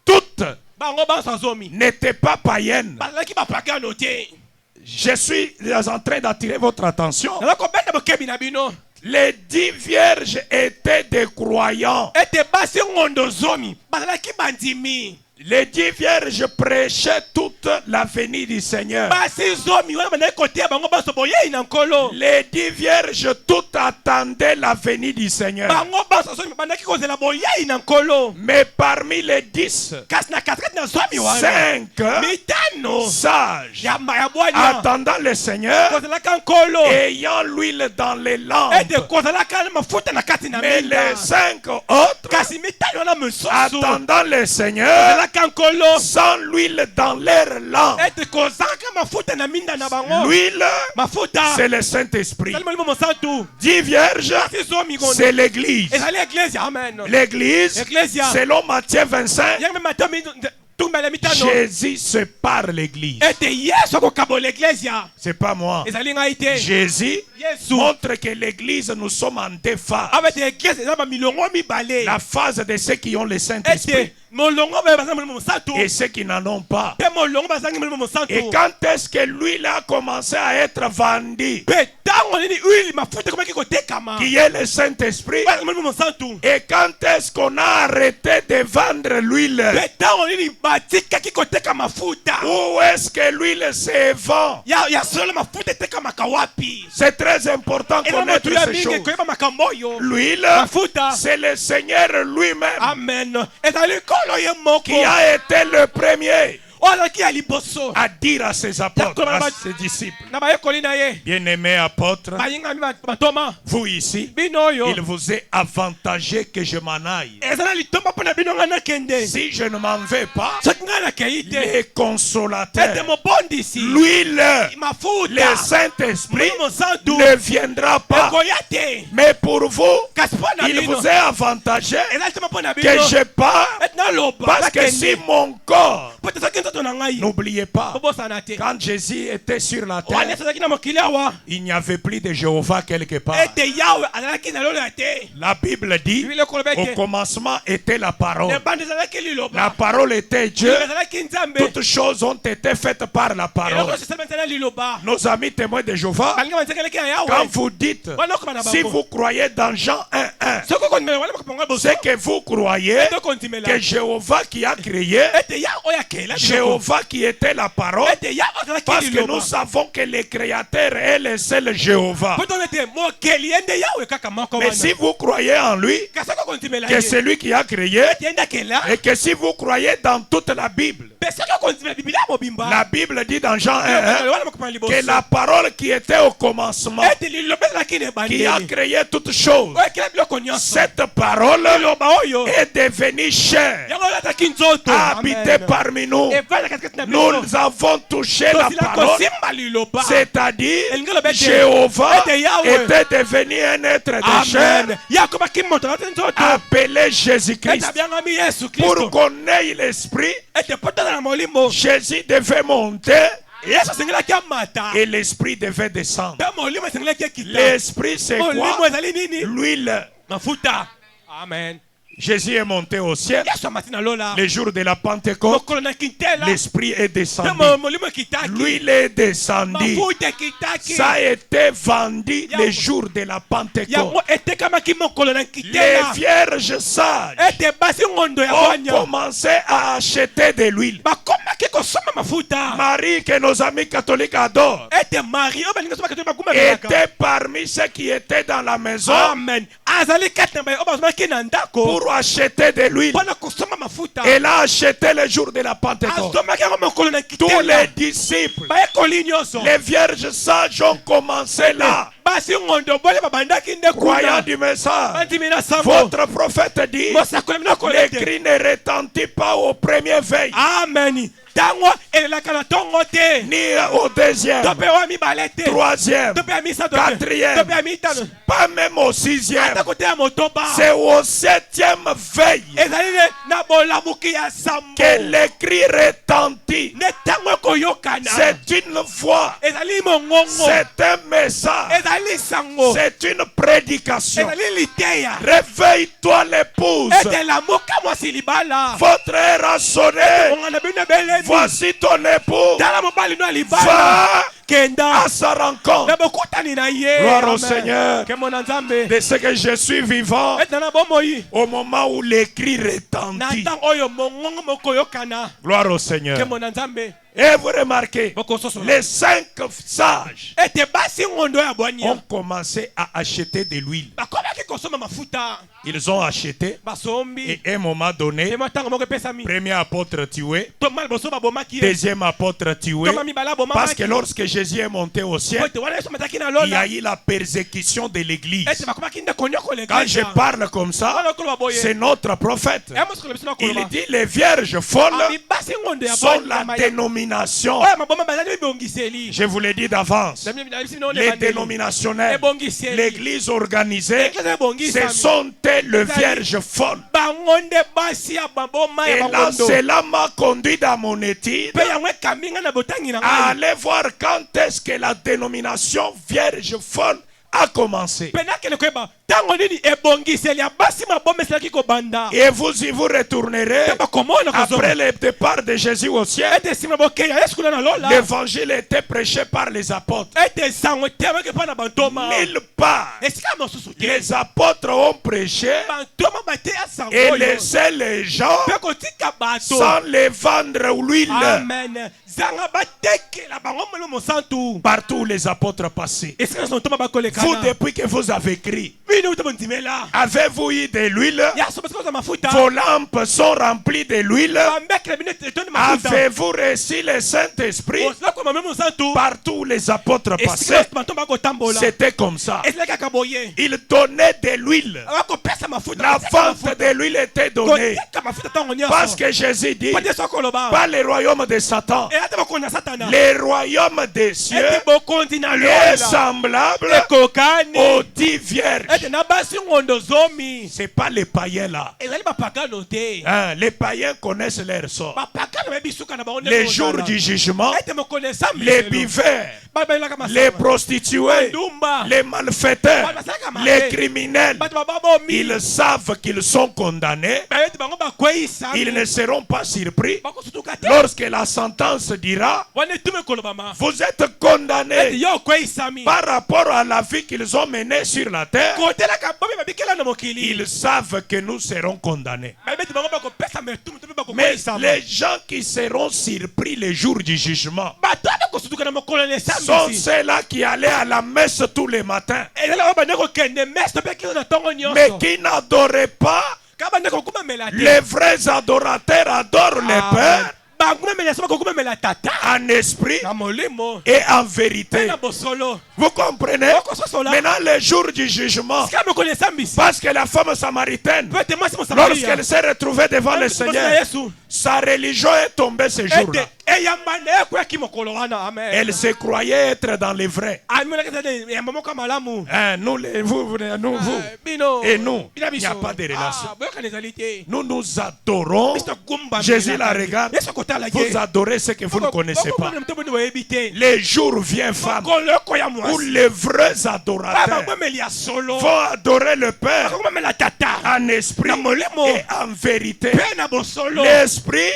Speaker 1: Toutes n'étaient pas païennes. Je suis en train d'attirer votre attention. Les 10 vierges étaient des croyants. Les 10 vierges prêchaient toute la venue du Seigneur. Les 10 vierges toutes attendaient la venue du Seigneur. Mais parmi les 10, 5 sages attendant le Seigneur, ayant l'huile dans les lampes. Mais les 5 autres attendant le Seigneur, sans l'huile dans leur lampe. L'huile, c'est le Saint-Esprit. 10 vierges, c'est l'église. L'église, selon Matthieu 25, Jésus sépare l'église. C'est pas moi. Jésus montre que l'église, nous sommes en 2 phases. La phase de ceux qui ont le Saint-Esprit et ceux qui n'en ont pas. Et quand est-ce que l'huile a commencé à être vendue? Qui est le Saint-Esprit? Et quand est-ce qu'on a arrêté de vendre l'huile? Où est-ce que l'huile se vend? C'est très important de connaître ces choses. L'huile, c'est le Seigneur lui-même.
Speaker 4: Amen.
Speaker 1: Qui a été le premier à dire à ses apôtres, à ses disciples, bien-aimés apôtres, vous ici, il vous est avantagé que je m'en aille. Si je ne m'en vais pas, les consolateurs, l'huile, le Saint-Esprit ne viendra pas. Mais pour vous, il vous est avantagé que je pars, parce que si mon corps, n'oubliez pas, quand Jésus était sur la terre, il n'y avait plus de Jéhovah quelque part. La Bible dit, au commencement était la parole. La parole était Dieu. Toutes choses ont été faites par la parole. Nos amis témoins de Jéhovah, quand vous dites, si vous croyez dans Jean 1:1, c'est que vous croyez que Jéhovah qui a créé, Jéhovah qui était la parole, parce que nous savons que le créateur est le seul Jéhovah. Mais si vous croyez en lui, que c'est lui qui a créé, et que si vous croyez dans toute la Bible, La Bible dit dans Jean 1 que la parole qui était au commencement, qui a créé toutes choses, cette parole est devenue chair, a habité parmi nous. Nous avons touché la parole, c'est-à-dire Jéhovah était devenu un être de chair, appelé Jésus-Christ. Pour qu'on ait l'esprit, Jésus devait monter et l'esprit devait descendre. L'esprit, c'est quoi? L'huile.
Speaker 4: Amen.
Speaker 1: Jésus est monté au ciel le jour de la Pentecôte. L'esprit est descendu. L'huile est descendue. Ça a été vendu le jour de la Pentecôte. Les vierges sages ont commencé à acheter de l'huile. Marie, que nos amis catholiques adorent, était parmi ceux qui étaient dans la maison pour acheter de l'huile. Elle a acheté le jour de la Pentecôte. Tous les disciples, les vierges sages ont commencé là, croyant du message. Votre prophète dit, les cris ne retentissent pas au premier veille.
Speaker 4: Amen.
Speaker 1: Ni au deuxième, troisième, quatrième, pas même au sixième. C'est au septième veille que les cris retentissent. C'est une voix, c'est un message, c'est une prédication. Réveille-toi l'épouse, votre heure a sonné. Voici ton époux. Va à sa rencontre. Gloire au Seigneur. De ce que je suis vivant au moment où les cris retentissent. Gloire au Seigneur. Et vous remarquez, les 5 sages ont commencé à acheter de l'huile. Ils ont acheté et à un moment donné, premier apôtre tué, deuxième apôtre tué, parce que lorsque Jésus est monté au ciel, il y a eu la persécution de l'église. Quand je parle comme ça, c'est notre prophète. Il dit les vierges folles sont la dénomination. Je vous l'ai dit d'avance. Les dénominationnels, l'église organisée, ce sont les vierges folles. Et là, cela m'a conduit dans mon étude à aller voir quand est-ce que la dénomination vierge folle a commencé. Et vous y vous retournerez après le départ de Jésus au ciel. L'évangile était prêché par les apôtres. Nulle part. Les apôtres ont prêché et laissé les gens sans les vendre l'huile. Partout où les apôtres passaient. Vous, depuis que vous avez écrit, avez-vous eu de l'huile? Vos lampes sont remplies de l'huile. Avez-vous reçu le Saint-Esprit? Partout où les apôtres passaient, c'était comme ça. Ils donnaient de l'huile. La vente de l'huile était donnée. Parce que Jésus dit, pas le royaume de Satan, le royaume des cieux est semblable aux 10 vierges. C'est pas les païens là. Les païens connaissent leur sort. Les jours du jugement, les buveurs, les prostituées, les malfaiteurs, les criminels, ils savent qu'ils sont condamnés. Ils ne seront pas surpris lorsque la sentence dira: vous êtes condamnés par rapport à la vie qu'ils ont menée sur la terre. Ils savent que nous serons condamnés. Mais les gens qui seront surpris le jour du jugement sont ceux-là qui allaient à la messe tous les matins, mais qui n'adoraient pas. Les vrais adorateurs adorent le Père
Speaker 3: en esprit et en vérité. Vous comprenez? Maintenant, le jour du jugement, parce que la femme samaritaine, lorsqu'elle s'est retrouvée devant le Seigneur, sa religion est tombée ce jour-là. Elle se croyait être dans les vrais. Nous, vous et nous, il n'y a pas de relation. Nous nous adorons. Jésus la regarde. Vous adorez ce que vous ne connaissez pas. Les jours viennent, femmes, où les vrais adorateurs vont adorer le Père en esprit et en vérité. L'esprit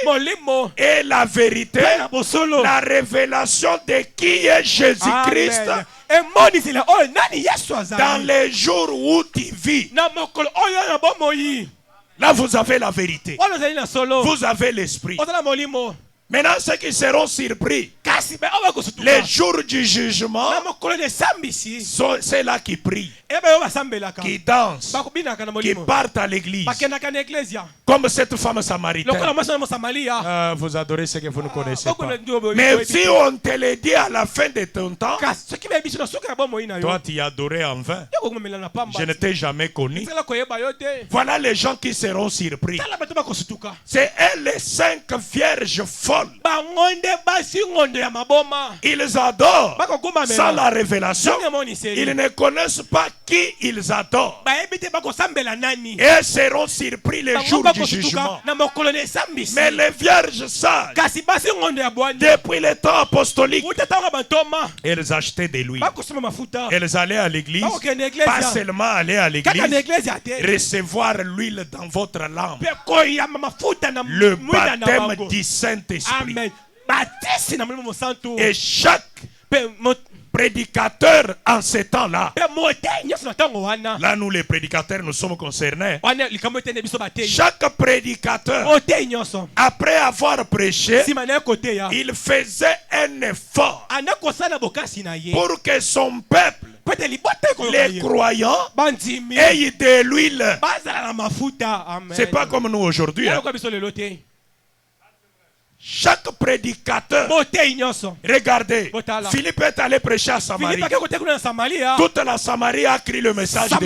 Speaker 3: et la vérité, la révélation de qui est Jésus-Christ dans les jours où tu vis. Là, vous avez la vérité. Vous avez l'esprit. Maintenant, ceux qui seront surpris, les jours du jugement, c'est là qui prient, qui dansent, qui partent à l'église. Comme cette femme samaritaine. Vous adorez ce que vous ne connaissez pas. Mais si on te le dit à la fin de ton temps, toi tu adorais en vain. Je ne t'ai jamais connu. Voilà les gens qui seront surpris. C'est elles les 5 vierges folles. Ils adorent sans la révélation. Ils ne connaissent pas qui ils adorent. Et seront surpris les jours du jugement. Mais les vierges sages, depuis les temps apostoliques, elles achetaient de l'huile. Elles allaient à l'église, pas seulement aller à l'église, recevoir l'huile dans votre lampe. Le baptême du Saint-Esprit. Et chaque prédicateur en ces temps-là, là nous les prédicateurs nous sommes concernés. Chaque prédicateur, après avoir prêché, il faisait un effort pour que son peuple, les croyants, aient de l'huile. C'est pas comme nous aujourd'hui. Chaque prédicateur, regardez, Philippe est allé prêcher à Samarie. Toute la Samarie a crié le message de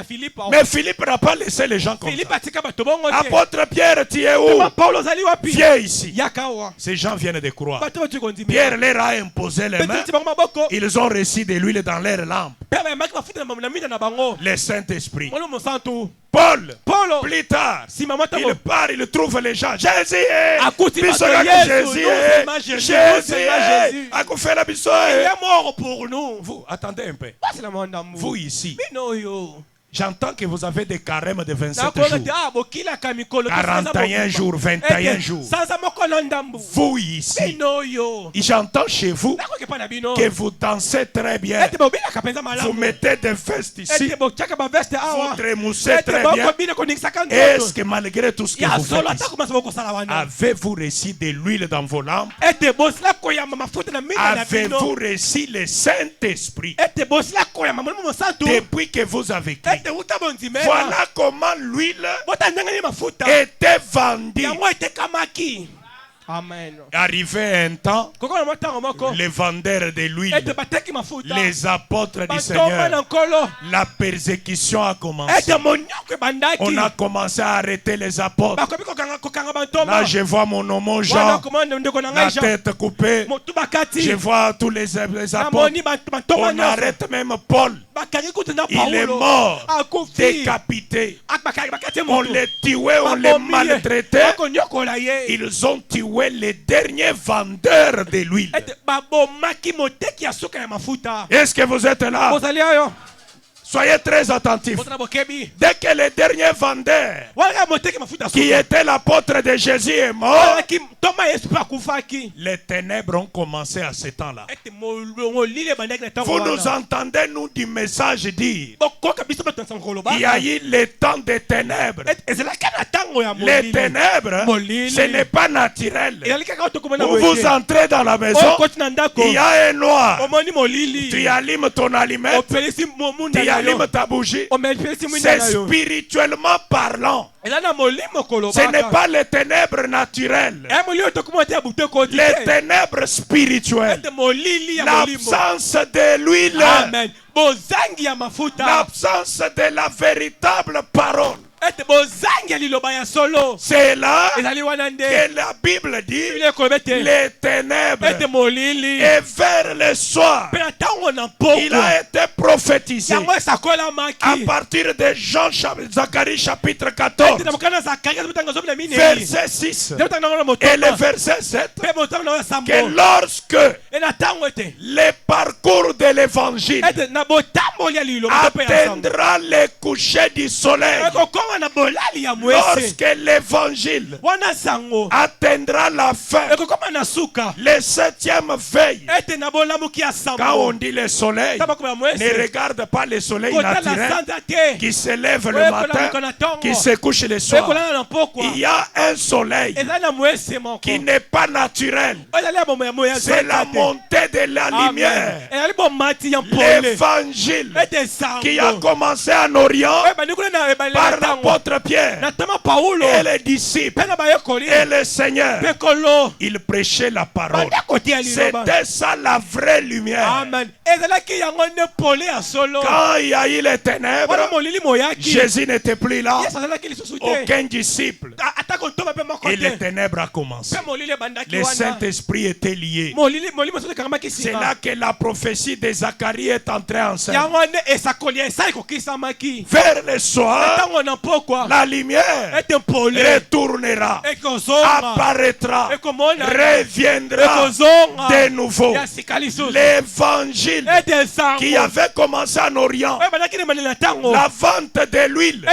Speaker 3: Philippe. Mais Philippe n'a pas laissé les gens comme ça. Apôtre Pierre, tu es où? Viens ici. Ces gens viennent de croire. Pierre leur a imposé les mains. Ils ont reçu de l'huile dans leurs lampes. Le Saint-Esprit. Paul, plus tard, il part, il trouve les gens. Jésus est mort pour nous. Vous, attendez un peu. Vous ici, j'entends que vous avez des carèmes de 27 jours, 41 jours, 21 jours. Vous ici, j'entends chez vous que vous dansez très bien. Vous mettez des vestes ici. Vous trémoussez très bien. Est-ce que malgré tout ce que vous faites ici, avez-vous reçu de l'huile dans vos lampes? Avez-vous reçu le Saint-Esprit depuis que vous avez crié? Voilà comment l'huile était vendue.
Speaker 4: Amen.
Speaker 3: Arrivé un temps, les vendeurs de l'huile, les apôtres du Seigneur, la persécution a commencé. On a commencé à arrêter les apôtres. Là, je vois mon homme Jean, la tête coupée. Je vois tous les apôtres. On arrête même Paul. Il est mort, décapité. On les tuait, on les maltraitait. Ils ont tué les derniers vendeurs de l'huile. Est-ce que vous êtes là? Soyez très attentifs. Dès que le dernier vendeur, qui était l'apôtre de Jésus, est mort, les ténèbres ont commencé à ce temps-là. Vous nous entendez, nous, du message dire, il y a eu le temps des ténèbres. Les ténèbres, ce n'est pas naturel. Où vous entrez dans la maison, il y a un noir. Tu allumes ton allumette, tu
Speaker 1: allume ta bougie, c'est spirituellement parlant. Ce n'est pas les ténèbres naturelles. Les ténèbres spirituelles. L'absence de l'huile. L'absence de la véritable parole. C'est là que la Bible dit les ténèbres. Et vers le soir, il a été prophétisé à partir de Zacharie chapitre 14, verset 6 et le verset 7, que lorsque le parcours de l'évangile atteindra le coucher du soleil, lorsque l'évangile atteindra la fin, le 7e veille, quand on dit le soleil, ne regarde pas le soleil naturel qui se lève le matin, qui se couche le soir. Il y a un soleil qui n'est pas naturel. C'est la montée de la lumière. L'évangile qui a commencé en Orient par l'apôtre Pierre et les disciples et le Seigneur. Il prêchait la parole. C'était ça la vraie lumière. Quand il y a eu les ténèbres, Jésus n'était plus là. Aucun disciple. Et les ténèbres a commencé. Le Saint-Esprit était lié. C'est là que la prophétie de Zacharie est entrée en scène. Vers le soir, la lumière retournera, apparaîtra, reviendra de nouveau. L'évangile qui avait commencé en Orient, la vente de l'huile,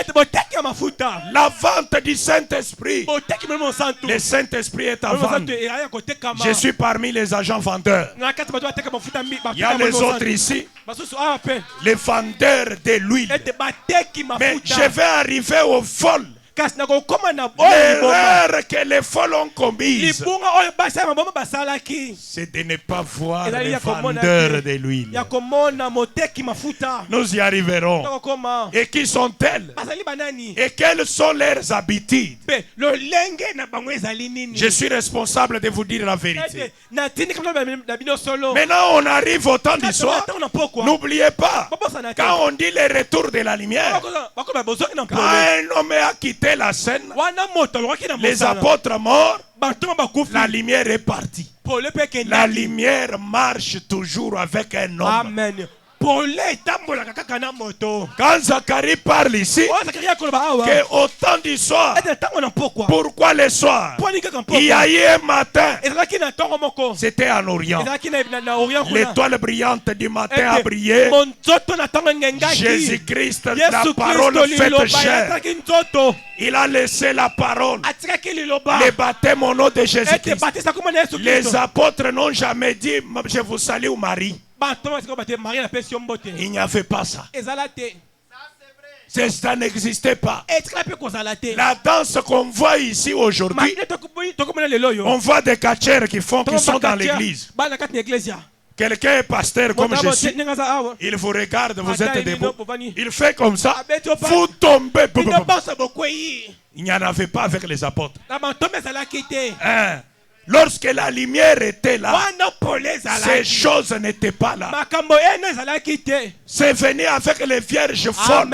Speaker 1: la vente du Saint-Esprit. Le Saint-Esprit est à vendre. Je suis parmi les agents vendeurs. Il y a les autres ici, les vendeurs de l'huile. Mais je vais arriver au vol. L'erreur que les folles ont commise, c'est de ne pas voir les vendeurs de l'huile. Nous y arriverons. Et qui sont-elles? Et quelles sont leurs habitudes? Je suis responsable de vous dire la vérité. Maintenant on arrive au temps du soir. N'oubliez pas, quand on dit le retour de la lumière, quand un homme a quitté la scène, les apôtres morts, la lumière est partie. La lumière marche toujours avec un homme.
Speaker 4: Amen.
Speaker 1: Quand Zacharie parle ici, qu'au temps du soir, pourquoi le soir? Il y a eu un matin, c'était en Orient. L'étoile brillante du matin a brillé. Jésus-Christ, la parole faite chair. Il a laissé la parole. Le baptême au nom de Jésus-Christ. Les apôtres n'ont jamais dit je vous salue Marie. Il n'y avait pas ça. Ça n'existait pas. La danse qu'on voit ici aujourd'hui, on voit des catcheurs qui sont dans l'église. Quelqu'un est pasteur comme je suis. Il vous regarde, vous êtes debout. Il fait comme ça. Vous tombez. Il n'y en avait pas avec les apôtres. Lorsque la lumière était là, ces choses n'étaient pas là. C'est venu avec les vierges folles.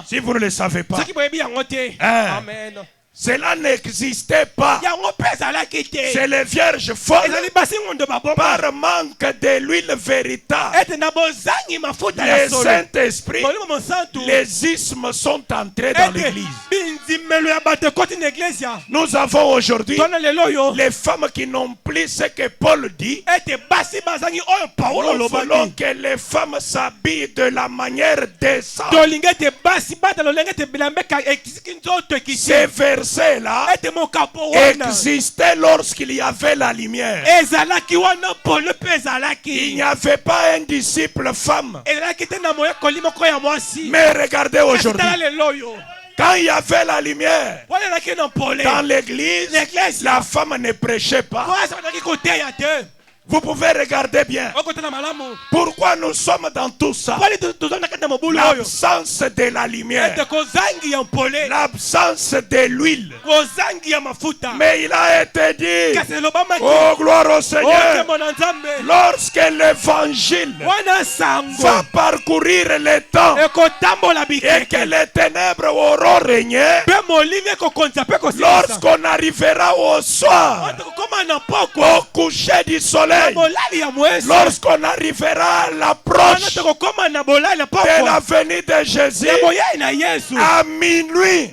Speaker 1: Si vous ne le savez pas, cela n'existait pas. C'est les vierges folles par manque de l'huile véritable. Le Saint-Esprit, les ismes sont entrés dans l'église. Nous avons aujourd'hui les femmes qui n'ont plus ce que Paul dit. Nous voulons que les femmes s'habillent de la manière décente. Ces versets-là existaient lorsqu'il y avait la lumière. Il n'y avait pas un disciple femme. Mais regardez aujourd'hui. Quand il y avait la lumière dans l'église, la femme ne prêchait pas.
Speaker 3: Vous pouvez regarder bien. Pourquoi nous sommes dans tout ça? L'absence de la lumière. L'absence de l'huile. Mais il a été dit, oh gloire au Seigneur, lorsque l'évangile va parcourir les temps et que les ténèbres auront régné, lorsqu'on arrivera au soir, au coucher du soleil, lorsqu'on arrivera à l'approche de la venue de Jésus, à minuit,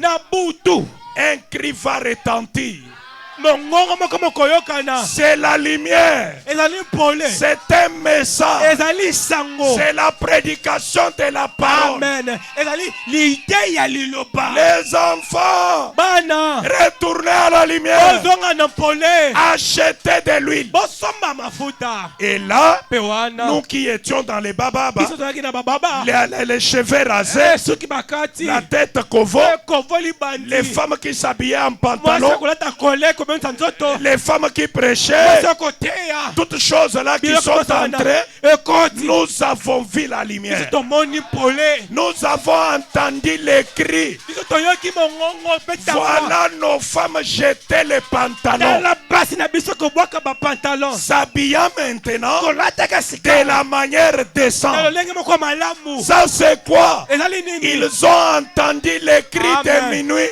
Speaker 3: un cri va retentir. C'est la lumière. C'est un message. C'est la prédication de la parole. Les enfants, retournez à la lumière. Achetez de l'huile. Et là, nous qui étions dans les bababa, les cheveux rasés, la tête covo, les femmes qui s'habillaient en pantalon, les femmes qui prêchaient, toutes choses là qui sont entrées, nous avons vu la lumière. Nous avons entendu les cris. Voilà nos femmes jeter les pantalons, s'habillant maintenant de la manière décente. Ça c'est quoi? Ils ont entendu les cris de minuit.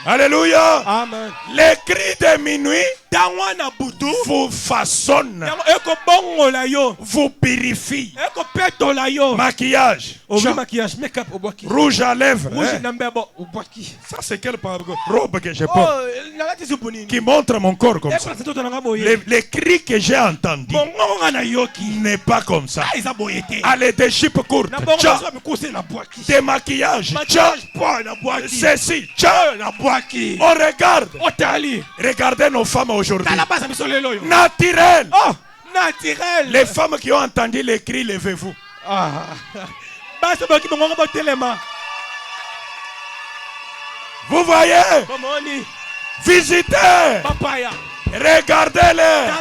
Speaker 3: Alléluia.
Speaker 4: Amen.
Speaker 3: Les cris de minuit vous façonnent, vous purifient. Maquillage, rouge à lèvres, ça c'est quelle robe que je porte qui montre mon corps comme ça. Les cris que j'ai entendus n'est pas comme ça. Allez, des jupes courtes, des maquillages, ceci, on regarde. Regardez nos femmes aujourd'hui. Naturel. Les femmes qui ont entendu les cris, levez-vous. Vous voyez? Visitez. Regardez-les.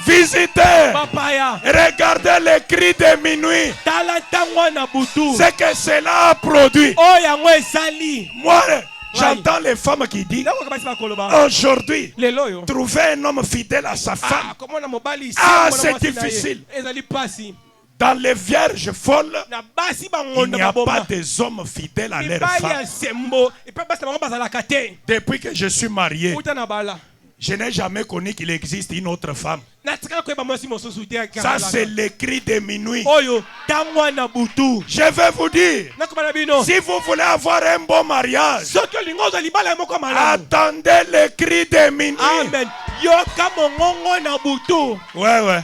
Speaker 3: Visitez. Regardez les cris de minuit. C'est que cela a produit. Moi, j'entends les femmes qui disent aujourd'hui, trouver un homme fidèle à sa femme, c'est difficile. Dans les vierges folles, il n'y a pas des hommes fidèles à leur femme. Depuis que je suis marié, je n'ai jamais connu qu'il existe une autre femme. Ça c'est le cri de minuit. Je vais vous dire, si vous voulez avoir un bon mariage, attendez le cri de minuit. Ouais.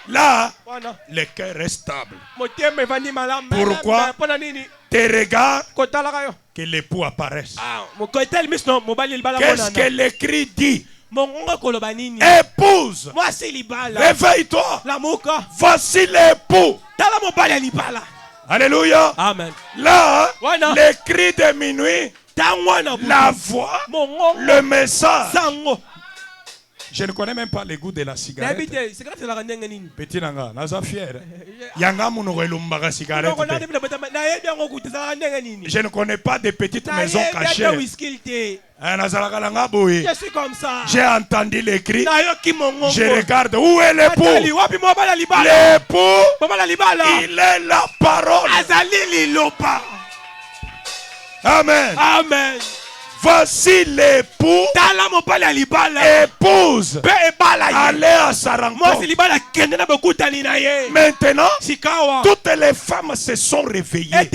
Speaker 3: Là, le cœur est stable. Pourquoi? Tes regards que l'époux apparaisse. Qu'est-ce que le cri dit? Épouse, réveille-toi. Voici l'époux. Alléluia.
Speaker 4: Amen.
Speaker 3: Là, le cri de minuit, la voix, le message. Je ne connais même pas le goût de la cigarette. Petit nanga, naza fier. Yanga monorelumbara cigarette. Je ne connais pas de petites maisons cachées.
Speaker 4: Je suis comme ça.
Speaker 3: J'ai entendu les cris. Je regarde où est l'époux. L'époux, il est la parole. Amen.
Speaker 4: Amen.
Speaker 3: Voici l'époux, épouse, allez à sa rencontre. Maintenant, toutes les femmes se sont réveillées.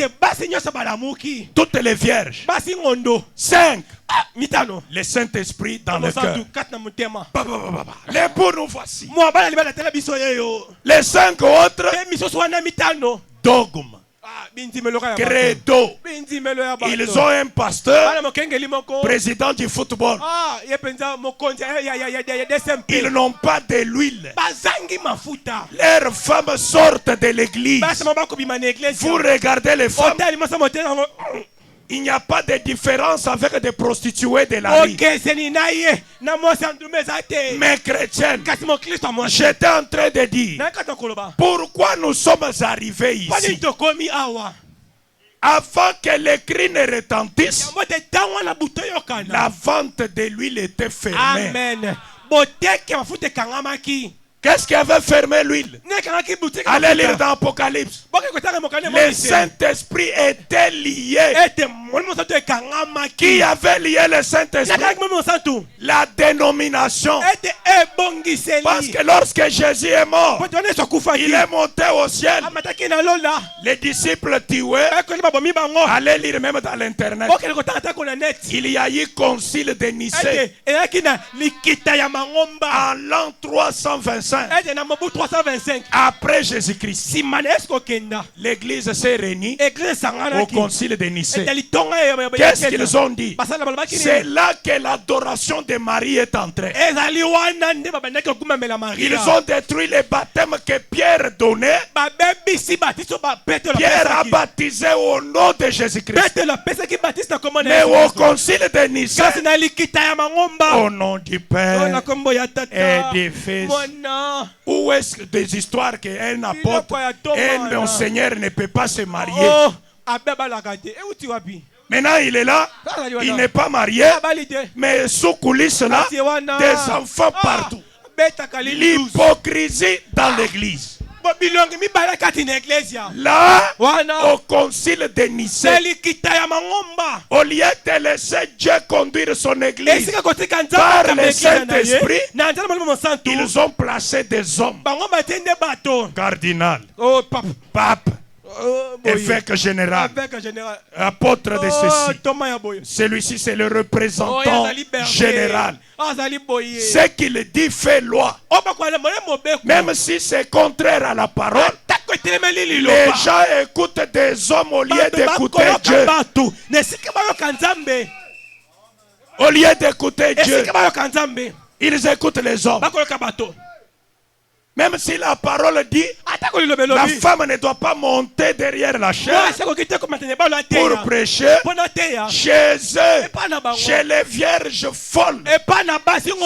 Speaker 3: Toutes les vierges. 5. Le Saint-Esprit dans le cœur. L'époux nous voici. Les 5 autres, dogme. Credo. Ils ont un pasteur, président du football. Ils n'ont pas de l'huile. Leurs femmes sortent de l'église. Vous regardez les femmes.
Speaker 1: Il n'y a pas de différence avec des prostituées de la rue. Mais chrétienne, j'étais en train de dire, pourquoi nous sommes arrivés ici? Avant que les cris ne retentissent, la vente de l'huile était fermée.
Speaker 4: Amen.
Speaker 1: Qu'est-ce qui avait fermé l'huile? Allez lire dans Apocalypse. Le Saint-Esprit était lié. Qui avait lié le Saint-Esprit? La dénomination. Parce que lorsque Jésus est mort, il est monté au ciel. Les disciples tués. Allez lire même dans l'internet. Il y a eu concile de Nicée en l'an 325 après Jésus-Christ. L'église s'est réunie au concile de Nicée. Qu'est-ce qu'ils ont dit? C'est là que l'adoration de Marie est entrée. Ils ont détruit les baptêmes que Pierre donnait. Pierre a baptisé au nom de Jésus-Christ. Mais au concile de Nicée, au nom du Père et du Fils. Où est-ce des histoires qu'un apôtre, un monseigneur ne peut pas se marier? Maintenant il est là, il n'est pas marié, mais sous coulisses là, des enfants partout. L'hypocrisie dans l'église. Là, au concile de Nicée, au lieu de laisser Dieu conduire son église par le Saint-Esprit, ils ont placé des hommes, cardinal, pape, évêque général, apôtre de ceci. Celui-ci c'est le représentant général. Ce qu'il dit fait loi. Même si c'est contraire à la parole, les gens écoutent des hommes au lieu d'écouter Dieu. Au lieu d'écouter Dieu, ils écoutent les hommes. Même si la parole dit la femme ne doit pas monter derrière la chaise pour prêcher chez eux, chez les vierges folles.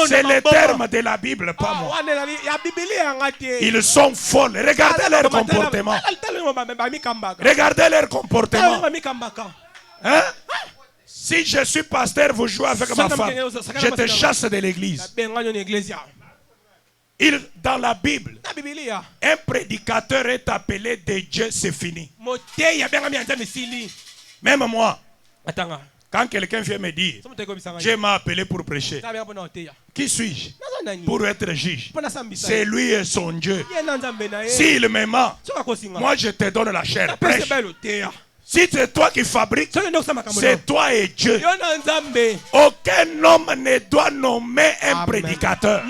Speaker 1: C'est le terme de la Bible, pas moi. Ils sont folles. Regardez leur comportement. Regardez leur comportement. Hein? Si je suis pasteur, vous jouez avec ma femme, je te chasse de l'église. Dans la Bible, un prédicateur est appelé de Dieu, c'est fini. Même moi, quand quelqu'un vient me dire, Dieu m'a appelé pour prêcher, qui suis-je pour être juge? C'est lui et son Dieu. S'il me ment, moi je te donne la chair. Prêche. Si c'est toi qui fabriques, c'est toi et Dieu. Aucun homme ne doit nommer un prédicateur.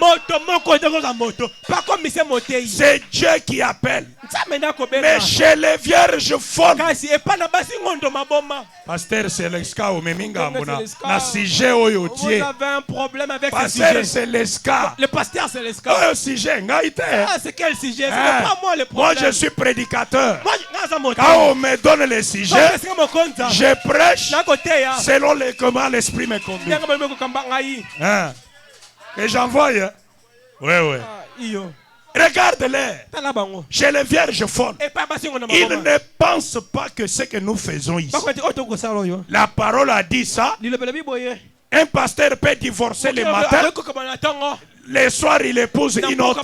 Speaker 1: C'est Dieu qui appelle. Mais chez les vierges folles, pasteur c'est l'esca ou meminga na sujet oyotie.
Speaker 4: Vous avez un problème avec ce
Speaker 1: pasteur
Speaker 4: sujet.
Speaker 1: c'est l'esca.
Speaker 4: Le pasteur c'est l'esca.
Speaker 1: Sujet ngaite.
Speaker 4: C'est quel sujet? C'est pas moi le problème.
Speaker 1: Moi je suis prédicateur. Quand on me donne les sujets, je prêche selon comment l'esprit me conduit. Hein? Et j'envoie. Oui. Regarde-les. Chez les vierges folles, ils ne pensent pas que ce que nous faisons ici. La parole a dit ça. Un pasteur peut divorcer le matin. Le soir, il épouse une autre.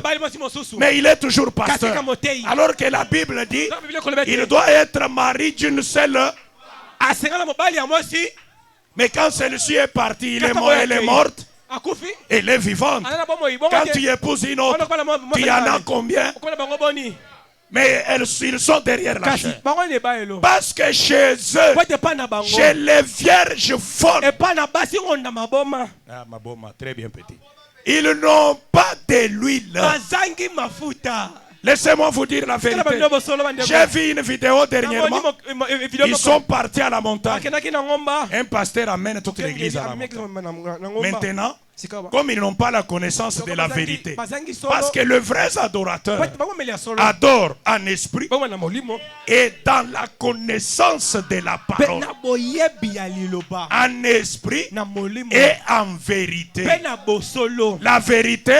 Speaker 1: Mais il est toujours pasteur. Alors que la Bible dit il doit être mari d'une seule. Mais quand celle-ci est partie, elle est morte. Elle est vivante. Quand tu épouses une autre, tu en as combien? Mais ils sont derrière la chair. Parce que chez eux, chez les vierges folles, très bien petit, ils n'ont pas de l'huile. Laissez-moi vous dire la vérité. J'ai vu une vidéo dernièrement. Ils sont partis à la montagne. Un pasteur amène toute l'église à la montagne. Maintenant, Comme ils n'ont pas la connaissance de la vérité. Parce que les vrais adorateurs adorent en esprit et dans la connaissance de la parole. En esprit et en vérité. La vérité,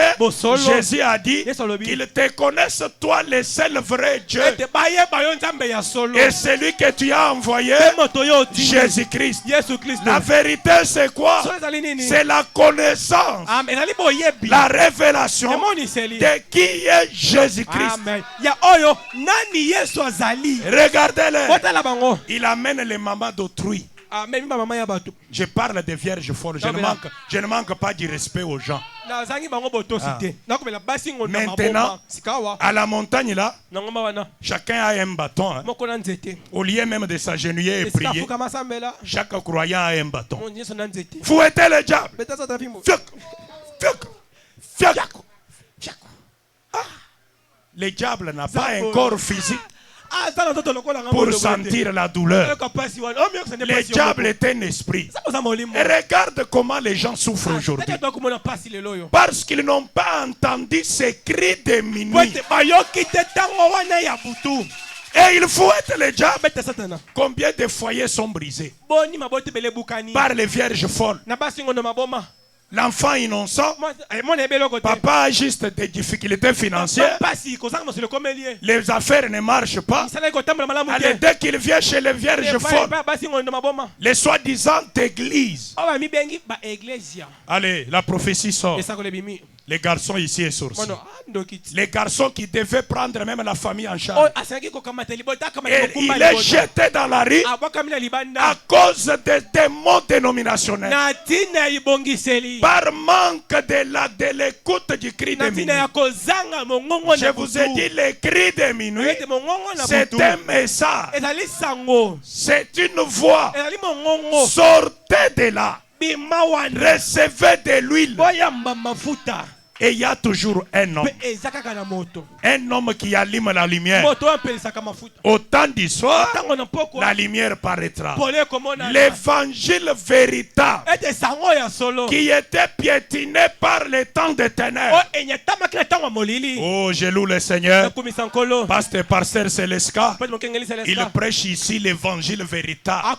Speaker 1: Jésus a dit qu'il te connaisse toi le seul vrai Dieu. Et celui que tu as envoyé, Jésus-Christ. La vérité c'est quoi? C'est la connaissance. La révélation de qui est Jésus-Christ. Regardez-le. Il amène les mamans d'autrui. Je parle des vierges folles. Je ne manque pas du respect aux gens. Maintenant, à la montagne là, chacun a un bâton. Hein. Au lieu même de s'agenouiller et prier, chaque croyant a un bâton. Fouettez le diable. Le diable n'a pas un corps physique pour sentir la douleur. Le diable est un esprit. Et regarde comment les gens souffrent aujourd'hui. Parce qu'ils n'ont pas entendu ces cris de minuit. Et il fouette le diable. Combien de foyers sont brisés par les vierges folles? L'enfant innocent, papa a juste des difficultés financières, les affaires ne marchent pas. Allez, dès qu'il vient chez les vierges folles, les soi-disant églises, allez, la prophétie sort. Les garçons ici est sorcier. Les garçons qui devaient prendre même la famille en charge. Et il est jeté dans la rue à cause des démons dénominationnels. Par manque de l'écoute du cri de minuit. Je vous ai dit, le cri de minuit, c'est un message. C'est une voix. Sortez de là. Recevez de l'huile. Et il y a toujours un homme. Un homme qui allume la lumière. Au temps du soir, la lumière paraîtra. L'évangile véritable qui était piétiné par les temps de ténèbres. Oh, je loue le Seigneur. Pasteur Parcel Célesca, il prêche ici l'évangile véritable.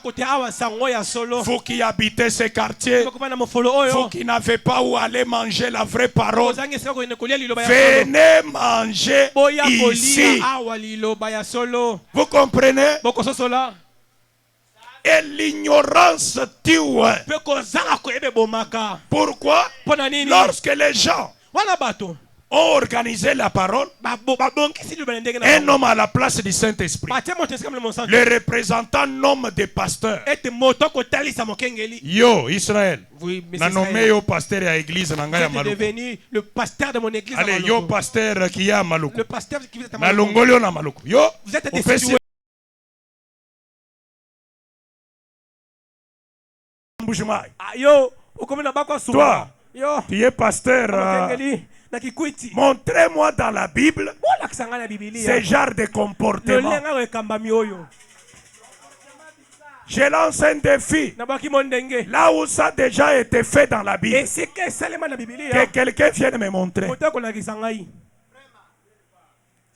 Speaker 1: Vous qui habitez ces quartiers, vous qui n'avez pas où aller manger la vraie parole, venez manger ici. Vous comprenez? Et l'ignorance tue. Pourquoi? Lorsque les gens ont organisé la parole, un homme à la place du Saint-Esprit, le représentant homme des pasteurs. Yo, Israël, na nommé yo pasteur à l'église nanga ya Maluku.
Speaker 4: Le pasteur de mon église.
Speaker 1: Allez, yo pasteur qui a Maluku.
Speaker 4: Le pasteur qui est à
Speaker 1: na Longolio na Maluku. Yo,
Speaker 4: vous êtes des yo,
Speaker 1: toi, tu es pasteur. Montrez-moi dans la Bible ce genre de comportement. Je lance un défi. Là où ça a déjà été fait dans la Bible, que quelqu'un vienne me montrer.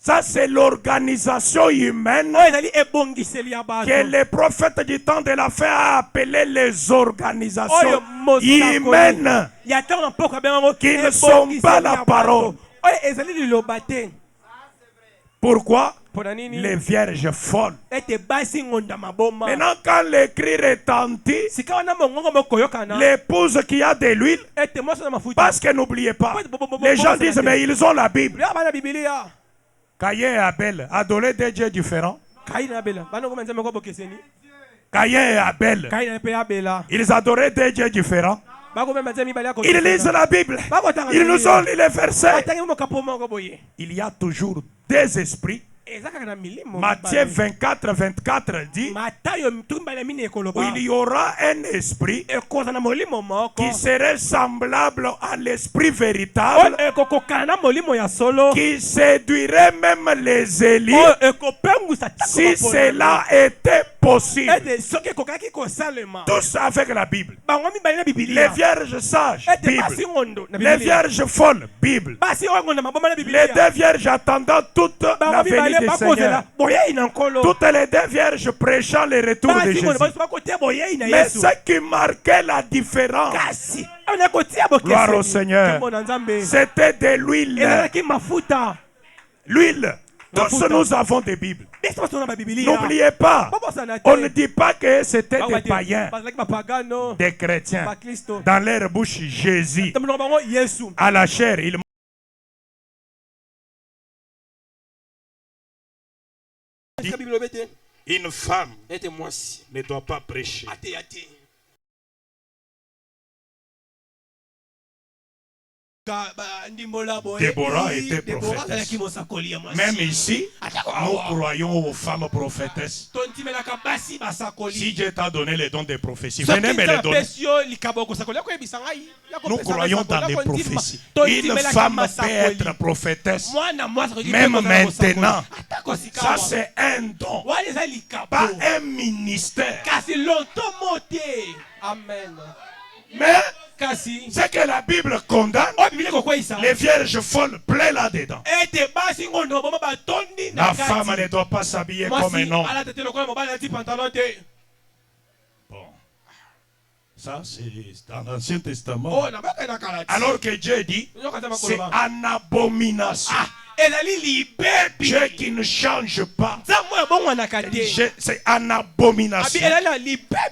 Speaker 1: Ça, c'est l'organisation humaine que les prophètes du temps de la fin a appelé les organisations humaines qui ne sont pas la parole. Pourquoi? Les vierges folles. Maintenant, quand le cri retentit, l'épouse qui a de l'huile, parce que n'oubliez pas, les gens disent mais ils ont la Bible. Caïn et Abel adoraient des dieux différents. Caïn et Abel, ils adoraient des dieux différents. Ils lisent la Bible. Ils nous ont lu les versets. Il y a toujours des esprits
Speaker 3: Matthieu 24, 24 dit il y aura un esprit qui serait semblable à l'esprit véritable, qui séduirait même les élites si cela était possible. Tous avec la Bible. Les vierges sages, Bible. Les vierges folles, Bible. Les deux vierges attendant toute la venue du Seigneur. Toutes les deux vierges prêchant le retour de Jésus. Mais ce qui marquait la différence, gloire au Seigneur, c'était de l'huile. L'huile. Tous nous avons des Bibles. N'oubliez pas, on ne dit pas que c'était des païens, des chrétiens. Dans leur bouche, Jésus, à la chair, il dit, une femme ne doit pas prêcher. Déborah était prophétesse. Même ici, nous croyons aux femmes prophétesses. Si Dieu t'a donné les dons des prophéties, venez me les donner. Nous croyons dans les prophéties. Une femme peut être prophétesse. Même maintenant. Ça c'est un don. Pas un ministère.
Speaker 4: Amen.
Speaker 3: Mais c'est que la Bible condamne. Les vierges folles plein là-dedans. La femme ne doit pas s'habiller comme un homme. Bon. Ça, c'est dans l'Ancien Testament. Alors que Dieu dit, c'est une abomination. Dieu qui ne change pas. C'est une abomination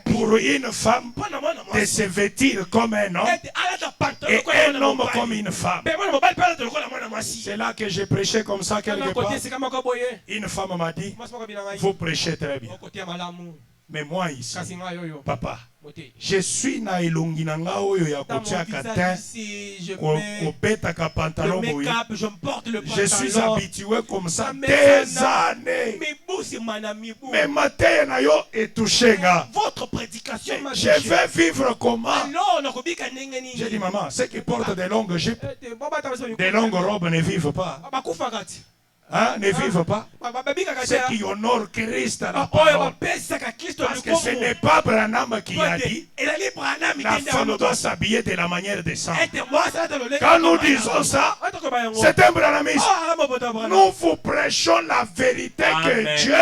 Speaker 3: pour une femme de se vêtir comme un homme et un homme comme une femme. C'est là que j'ai prêché comme ça quelque part. Une femme m'a dit, vous prêchez très bien. Mais moi ici, papa, je suis na elongi na nga oyo ya kotia katin kobetaka pantalon boye. Je suis habitué comme ça des années. Mais matin na yo etouché nga.
Speaker 4: Votre prédication,
Speaker 3: je vais vivre comment? J'ai dit maman, ceux qui portent des longues jupes, des longues robes ne vivent pas. Hein, ne vivent pas. Ceux qui honorent Christ à la parole. Parce que ce n'est pas Branham qui a dit la femme doit s'habiller de la manière décente. Quand nous disons ça, c'est un Branhamiste. Nous vous prêchons la vérité que Dieu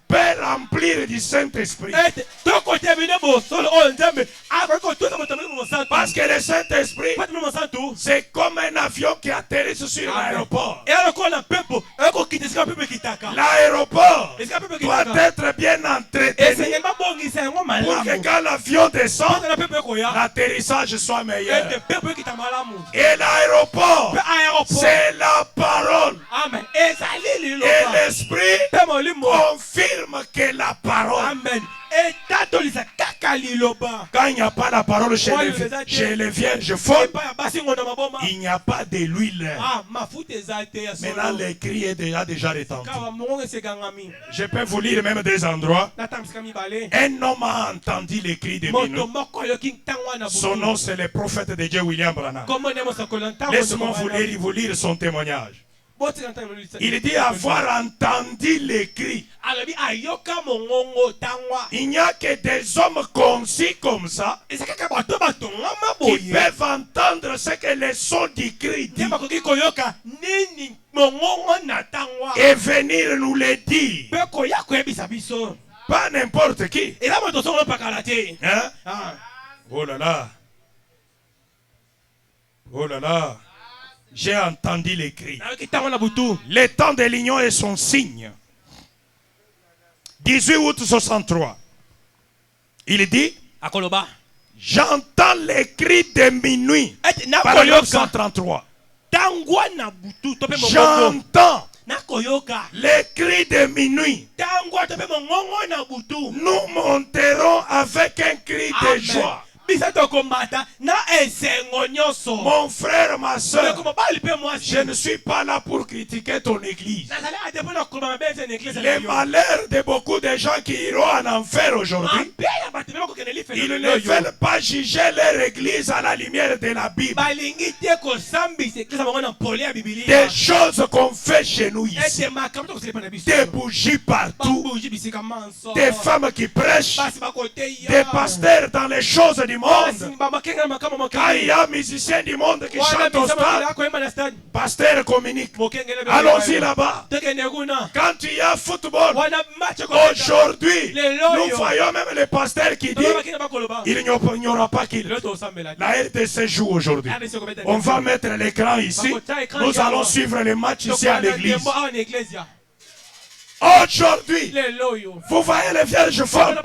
Speaker 3: peut remplir du Saint-Esprit. Parce que le Saint-Esprit, c'est comme un avion qui atterrit sur l'aéroport. L'aéroport doit être bien entretenu pour que quand l'avion descend, l'atterrissage soit meilleur. Et l'aéroport, c'est la parole. Et l'Esprit confirme que la parole.
Speaker 4: Amen.
Speaker 3: Quand il n'y a pas la parole chez les vierges folles, il n'y a pas de l'huile. Maintenant, les cris est déjà retenti. Je peux vous lire même des endroits. Un homme a entendu les cris de minuit. Son nom, c'est le prophète de Dieu, William Branham. Laisse-moi vous lire son témoignage. Il dit avoir entendu les cris. Il n'y a que des hommes concis comme ça qui peuvent entendre ce que les sons du cri dit et venir nous le dire. Pas n'importe qui. Hein? Oh là là. Oh là là. J'ai entendu les cris. Le temps de l'union est son signe. 18 août 63. Il dit, j'entends les cris de minuit. Paragraphe 133. J'entends les cris de minuit. Nous monterons avec un cri de joie.
Speaker 1: Mon frère, ma soeur, je ne suis pas là pour critiquer ton église. Les malheurs de beaucoup de gens qui iront en enfer aujourd'hui, ils ne veulent pas juger leur église à la lumière de la Bible. Des choses qu'on fait chez nous ici, des bougies partout, des femmes qui prêchent, des pasteurs dans les choses du monde. Quand il y a un musicien du monde qui chante au stade, pasteur communique. Allons-y là-bas. Quand il y a football, aujourd'hui, nous voyons même les pasteurs qui disent il n'y aura pas qu'il. La RDC joue aujourd'hui. On va mettre l'écran ici. Nous allons suivre les matchs ici à l'église. Aujourd'hui, vous voyez les vierges folles.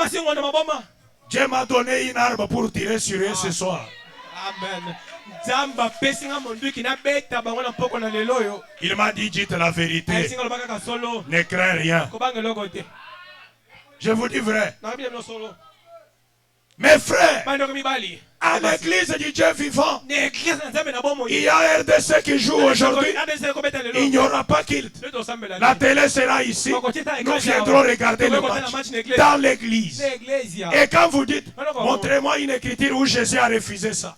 Speaker 1: Dieu m'a donné une arme pour tirer sur eux ce soir.
Speaker 4: Amen.
Speaker 1: Il m'a dit, dites la vérité. Ne crains rien. Je vous dis vrai. Mes frères, à l'église du Dieu vivant, il y a RDC qui joue aujourd'hui. Il n'y aura pas qu'il. La télé sera ici. Nous viendrons regarder le match dans l'église. Et quand vous dites, montrez-moi une écriture où Jésus a refusé ça.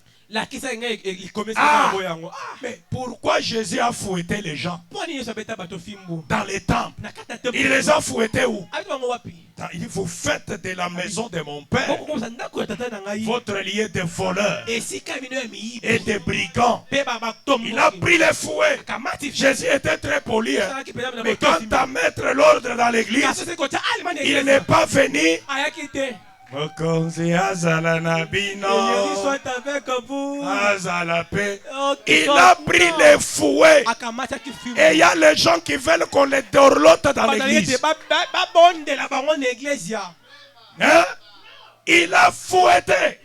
Speaker 1: Mais pourquoi Jésus a fouetté les gens dans les temples? Il les a fouettés où? Il dit, vous faites de la maison de mon père votre lieu de voleurs et de brigands. Il a pris les fouets. Jésus était très poli. Mais quant à mettre l'ordre dans l'église, il n'est pas venu. Il a pris les fouets. Et il y a les gens qui veulent qu'on les dorlote dans l'église. Hein? Il a fouetté.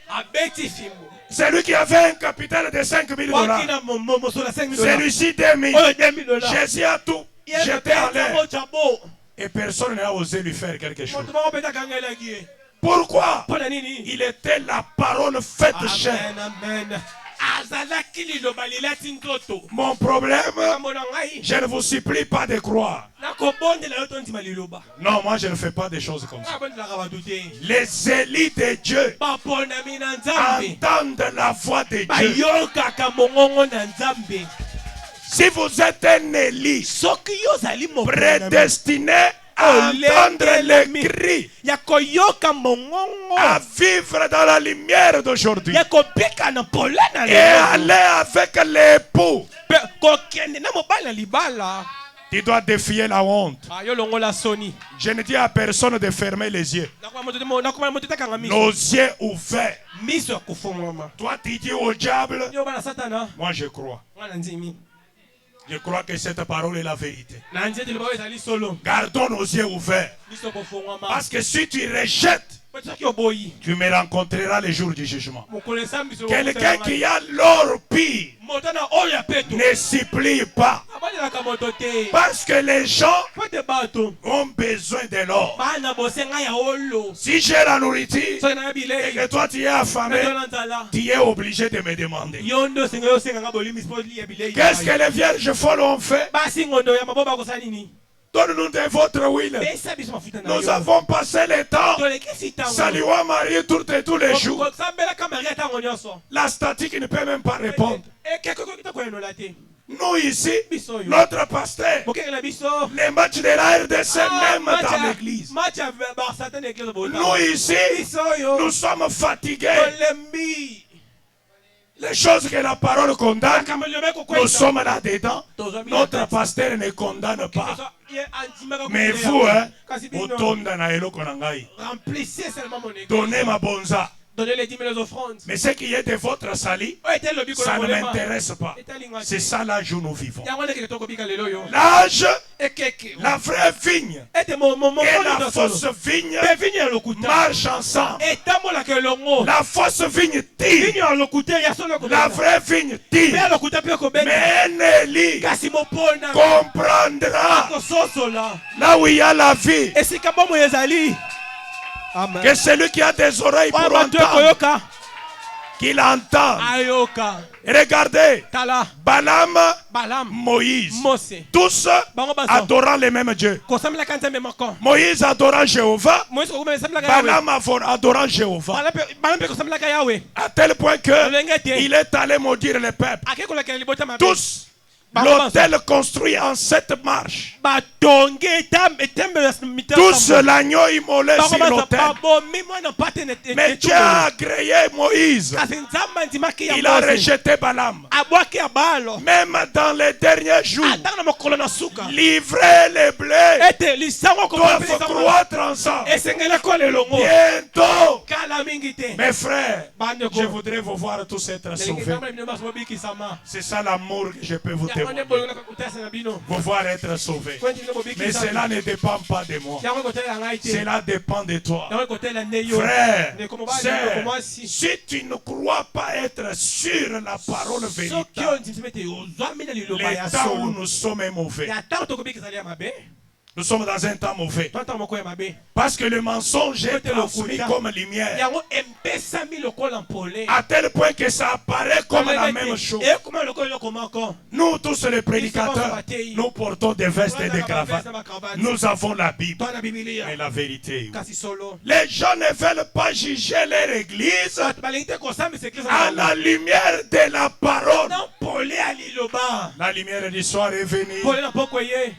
Speaker 1: C'est lui qui avait un capital de 5 000 $. Celui-ci 2 000. Jésus a tout jeté en l'air. Et personne n'a osé lui faire quelque chose. Pourquoi? Il était la parole faite chair. Mon problème, je ne vous supplie pas de croire. Non, moi je ne fais pas des choses comme ça. Les élites de Dieu entendent la voix de Dieu. Si vous êtes un élu prédestiné à entendre les cris, à vivre dans la lumière d'aujourd'hui et aller avec l'époux, tu dois défier la honte. Je ne dis à personne de fermer les yeux. Nos yeux ouverts. Toi tu dis au diable, moi je crois. Je crois que cette parole est la vérité. Gardons nos yeux ouverts. Parce que si tu rejettes, tu me rencontreras le jour du jugement. Quelqu'un qui a l'or pire ne supplie pas. Parce que les gens ont besoin de l'or. Si j'ai la nourriture et que toi tu es affamé, tu es obligé de me demander. Qu'est-ce que les vierges folles ont fait? Donne-nous de votre huile. Nous avons passé le temps saluant Marie tous les jours. La statique ne peut même pas répondre. Nous ici, notre pasteur, les matchs de la RDC même dans l'église. Nous ici, nous sommes fatigués. Les choses que la parole condamne, nous sommes là-dedans. Notre pasteur ne condamne pas. Mais vous,
Speaker 4: remplissez seulement mon église.
Speaker 1: Donnez ma bonza.
Speaker 4: Donnez les 10 000 offrandes.
Speaker 1: Mais ce qui est de votre sali, ça ne m'intéresse pas. C'est ça l'âge où nous vivons. L'âge, la vraie vigne et la fausse vigne marchent ensemble. La fausse vigne tire. La vraie vigne tire. Mais un éli comprendra là où il y a la vie.
Speaker 4: Amen.
Speaker 1: Que celui qui a des oreilles pour entendre
Speaker 3: qu'il entende.
Speaker 4: ayoka
Speaker 3: Regardez,
Speaker 4: tala
Speaker 3: Balaam,
Speaker 4: Balaam
Speaker 3: Moïse,
Speaker 4: Mose
Speaker 3: tous
Speaker 4: bango bazo
Speaker 3: adorant les mêmes dieux.
Speaker 4: kosamela kanzambe moko
Speaker 3: Moïse adorant Jéhovah,
Speaker 4: Moïse ko kosamela ka Yahweh
Speaker 3: Balaam adorant Jéhovah.
Speaker 4: Balaam pe kosamela ka Yahweh
Speaker 3: À tel point que
Speaker 4: Lengete.
Speaker 3: il est allé maudire le peuple.
Speaker 4: akeko la kele libota mabe
Speaker 3: Tous. L'autel construit en 7 marches.
Speaker 4: batonge etembe mitamo
Speaker 3: Tous l'agneau immolé sur l'autel. Mais Dieu a agréé Moïse. Il a rejeté Balaam. Même dans les derniers jours, livrer les blés doivent croître ensemble. Bientôt, mes frères, je voudrais vous voir tous être sauvés. C'est ça l'amour que je peux vous témoigner. Vous voir être sauvés. Mais cela ne dépend pas de moi. Cela dépend de toi. Frère, sœur, si tu ne crois pas être sur la parole véritable, l'état où nous sommes est mauvais. Nous sommes dans un temps mauvais. Parce que le mensonge est transmis comme lumière. À tel point que ça apparaît comme la même chose. Nous tous les prédicateurs, nous portons des vestes et des cravates. Nous avons la Bible. Mais la vérité, les gens ne veulent pas juger leur église à la lumière de la parole. La lumière du soir est venue.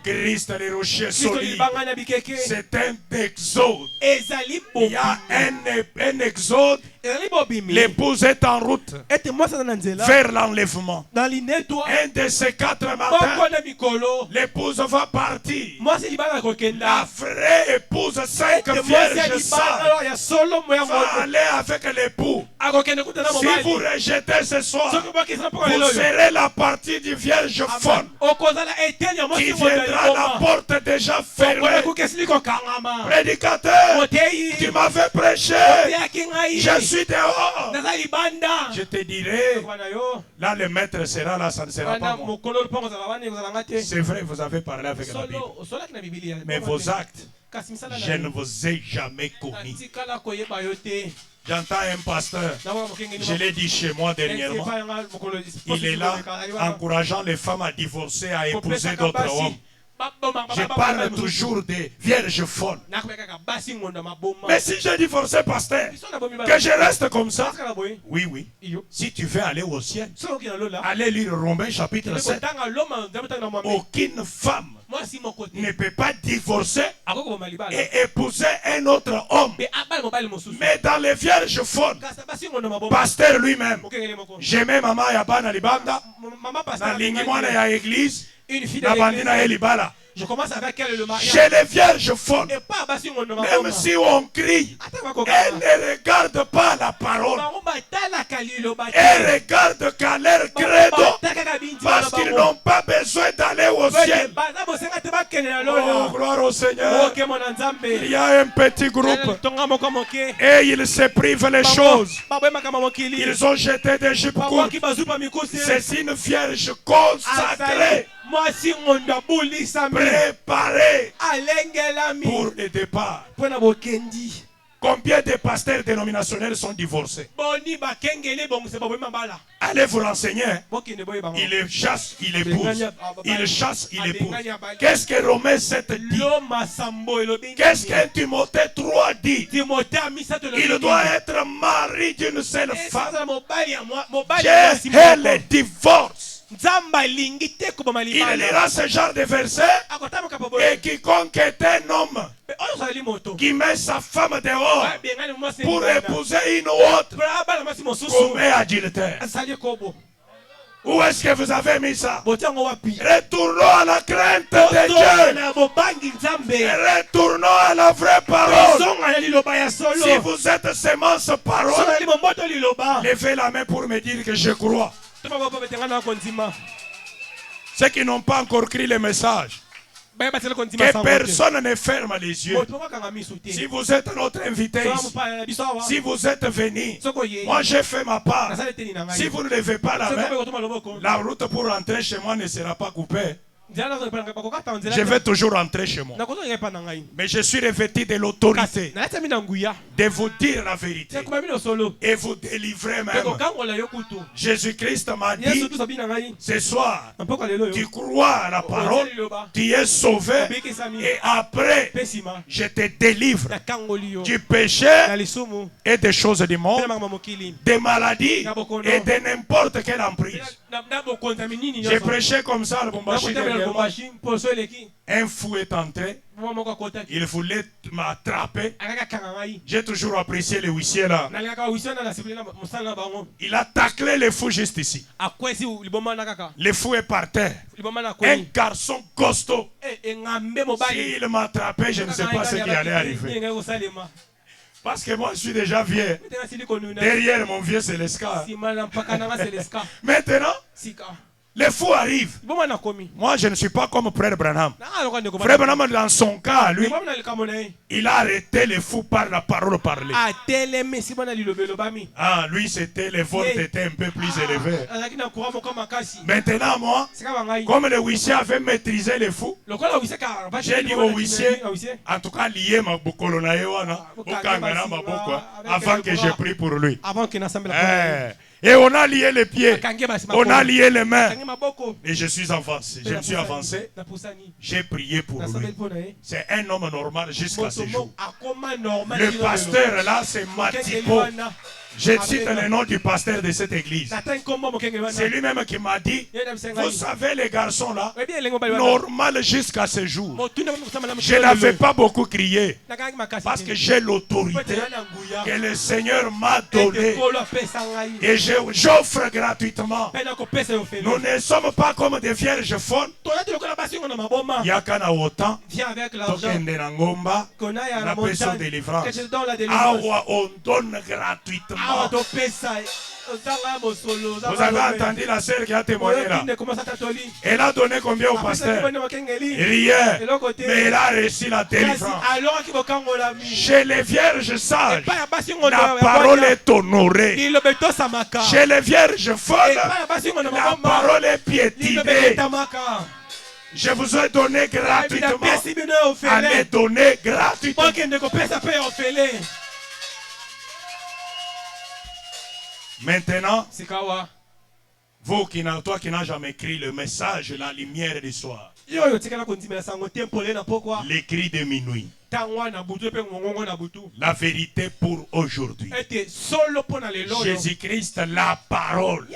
Speaker 3: Christ le rocher solide. C'est un exode. Il y a un exode. L'épouse est en route vers l'enlèvement. Un de ces 4 matins, l'épouse va partir. La vraie épouse, 5 vierges sages, va aller avec l'époux. Si vous rejetez ce soir, vous serez la partie du vierge faune qui viendra à la porte déjà fermée. Prédicateur, tu m'avais prêché. Je suis dehors. Je te dirai, là le maître sera là, ça ne sera pas moi. C'est vrai, vous avez parlé avec la Bible. Mais vos actes, je ne vous ai jamais commis. J'entends un pasteur, je l'ai dit chez moi dernièrement, il est là encourageant les femmes à divorcer, à épouser d'autres hommes. Je parle toujours des vierges folles. Mais si je divorce, pasteur, que je reste comme ça, oui, oui. Si tu veux aller au ciel, allez lire Romains chapitre 7. Aucune femme ne peut pas divorcer et épouser un autre homme. Mais dans les vierges folles, pasteur lui-même, j'aimais maman Yabana Libanda, dans l'ingimana ya église, je commence avec elle le mariage. Chez les vierges folles, même si on crie, elles ne regardent pas la parole. Elles regardent qu'à leur credo, parce qu'ils n'ont pas besoin d'aller au ciel. Oh, gloire au Seigneur. Il y a un petit groupe et ils se privent les choses. Ils ont jeté des jupes courtes. C'est une vierge consacrée, préparé pour le départ. Combien de pasteurs dénominationnels sont divorcés? Allez vous renseigner. Il chasse, il épouse. Il chasse, il épouse. Qu'est-ce que Romains 7 dit? Qu'est-ce que Timothée 3 dit? Il doit être mari d'une seule femme. J'ai le divorce. Il lira ce genre de verset. Et quiconque est un homme qui met sa femme dehors pour épouser une autre commet adultère. Où est-ce que vous avez mis ça? Retournons à la crainte de Dieu. Retournons à la vraie parole. Si vous êtes semence parole, levez la main pour me dire que je crois. Ceux qui n'ont pas encore crié le message, que personne ne ferme les yeux. Si vous êtes notre invité ici, si vous êtes venu, moi j'ai fait ma part. Si vous ne levez pas la main, la route pour rentrer chez moi ne sera pas coupée.
Speaker 1: Je vais toujours rentrer chez moi. Mais je suis revêtu de l'autorité de vous dire la vérité et vous délivrer même. Jésus-Christ m'a dit ce soir, tu crois à la parole, tu es sauvé et après je te délivre du péché et des choses du monde, des maladies et de n'importe quelle emprise. J'ai prêché comme ça le Bombashi dernièrement. Un fou est entré. Il voulait m'attraper. J'ai toujours apprécié les huissiers là. Il a taclé le fou juste ici. Le fou est par terre. Un garçon costaud. S'il m'attrapait, je ne sais pas ce qui allait arriver. Parce que moi je suis déjà vieux. Derrière mon vieux c'est l'escar. Maintenant, les fous arrivent. Moi, je ne suis pas comme Frère Branham. Frère Branham, dans son cas, lui, il a arrêté les fous par la parole parlée. Ah, lui, c'était, les votes étaient un peu plus élevés. Maintenant, moi, comme le huissier avait maîtrisé les fous, j'ai dit au huissier, en tout cas, lié ma avant que je prie pour lui. Et on a lié les pieds, on a lié les mains. Et je suis avancé, je me suis avancé. J'ai prié pour lui. C'est un homme normal jusqu'à ce jour. Le pasteur là, c'est Matipo. Je cite le nom du pasteur de cette église. C'est lui-même qui m'a dit, vous savez les garçons là, normal jusqu'à ce jour. Je n'avais pas beaucoup crié parce que j'ai l'autorité que le Seigneur m'a donnée et j'offre gratuitement. Nous ne sommes pas comme des vierges folles. Yakana autant, la personne de délivrance. On donne gratuitement. Vous avez entendu la sœur qui a témoigné là. Elle a donné combien au pasteur? Rien. Mais elle a reçu la délivrance. Chez les vierges sages, la parole est honorée. Chez les vierges folles, la parole est piétinée. Je vous ai donné gratuitement. Allez donner gratuitement. Maintenant, toi qui n'as jamais écrit le message, la lumière du soir, les cris de minuit, la vérité pour aujourd'hui, Jésus-Christ, la parole,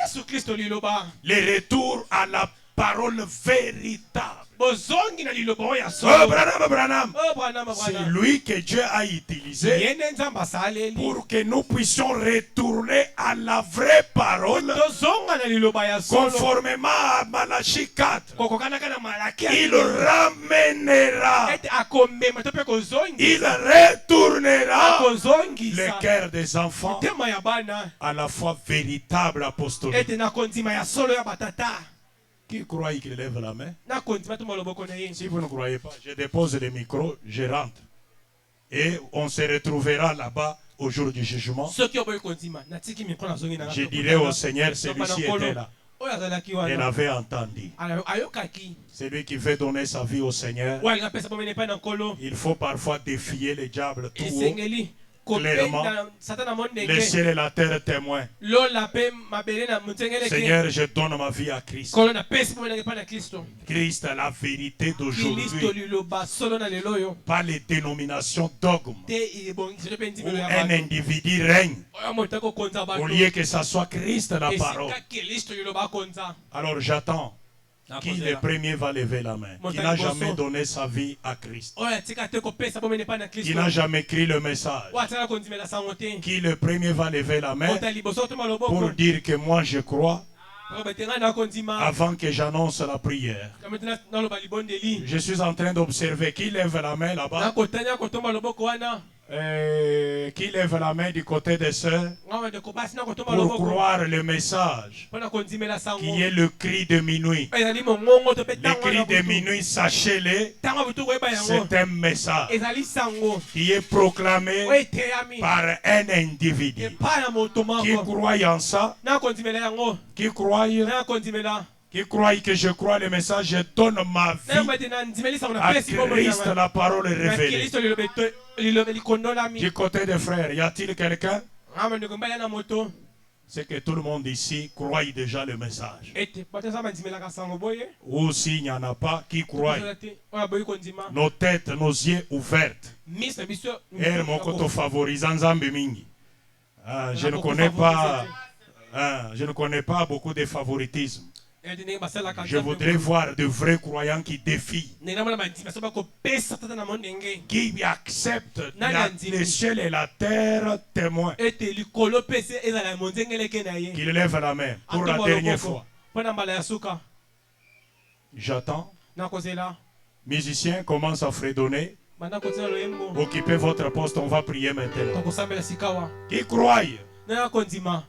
Speaker 1: le retour à la parole véritable. Branham. C'est lui que Dieu a utilisé pour que nous puissions retourner à la vraie parole conformément à Malachie 4. Il ramènera, il retournera le cœur des enfants à la foi véritable apostolique. Qui croit qu'il lève la main? Si vous ne croyez pas, je dépose le micro, je rentre. Et on se retrouvera là-bas au jour du jugement. Je dirai au Seigneur, celui-ci était là. Il avait entendu. C'est lui qui veut donner sa vie au Seigneur. Il faut parfois défier le diable tout haut. Clairement, le ciel et la terre témoins. Seigneur, je donne ma vie à Christ. Christ, la vérité d'aujourd'hui. Pas les dénominations dogmes où un individu règne au lieu que ça soit Christ la parole. Alors j'attends. Qui le premier va lever la main? Qui n'a jamais donné sa vie à Christ? Qui n'a jamais écrit le message? Qui le premier va lever la main pour dire que moi je crois avant que j'annonce la prière? Je suis en train d'observer. Qui lève la main là-bas? Qui lève la main du côté des sœurs pour croire le message qui est le cri de minuit. Le cri de minuit, sachez-le, c'est un message qui est proclamé par un individu qui croit en ça, qui croit Qui croit que je crois le message, je donne ma vie à Christ, la parole révélée. Du côté des frères, y a-t-il quelqu'un? C'est que tout le monde ici croit déjà le message. Ou s'il n'y en a pas qui croient, nos têtes, nos yeux ouvertes. Je ne connais pas beaucoup de favoritisme. Je voudrais voir de vrais croyants qui défient, qui acceptent le ciel et la terre témoins, qui lèvent la main pour la dernière fois. J'attends. Musiciens commencent à fredonner. Occupez votre poste, on va prier maintenant. Qui croient?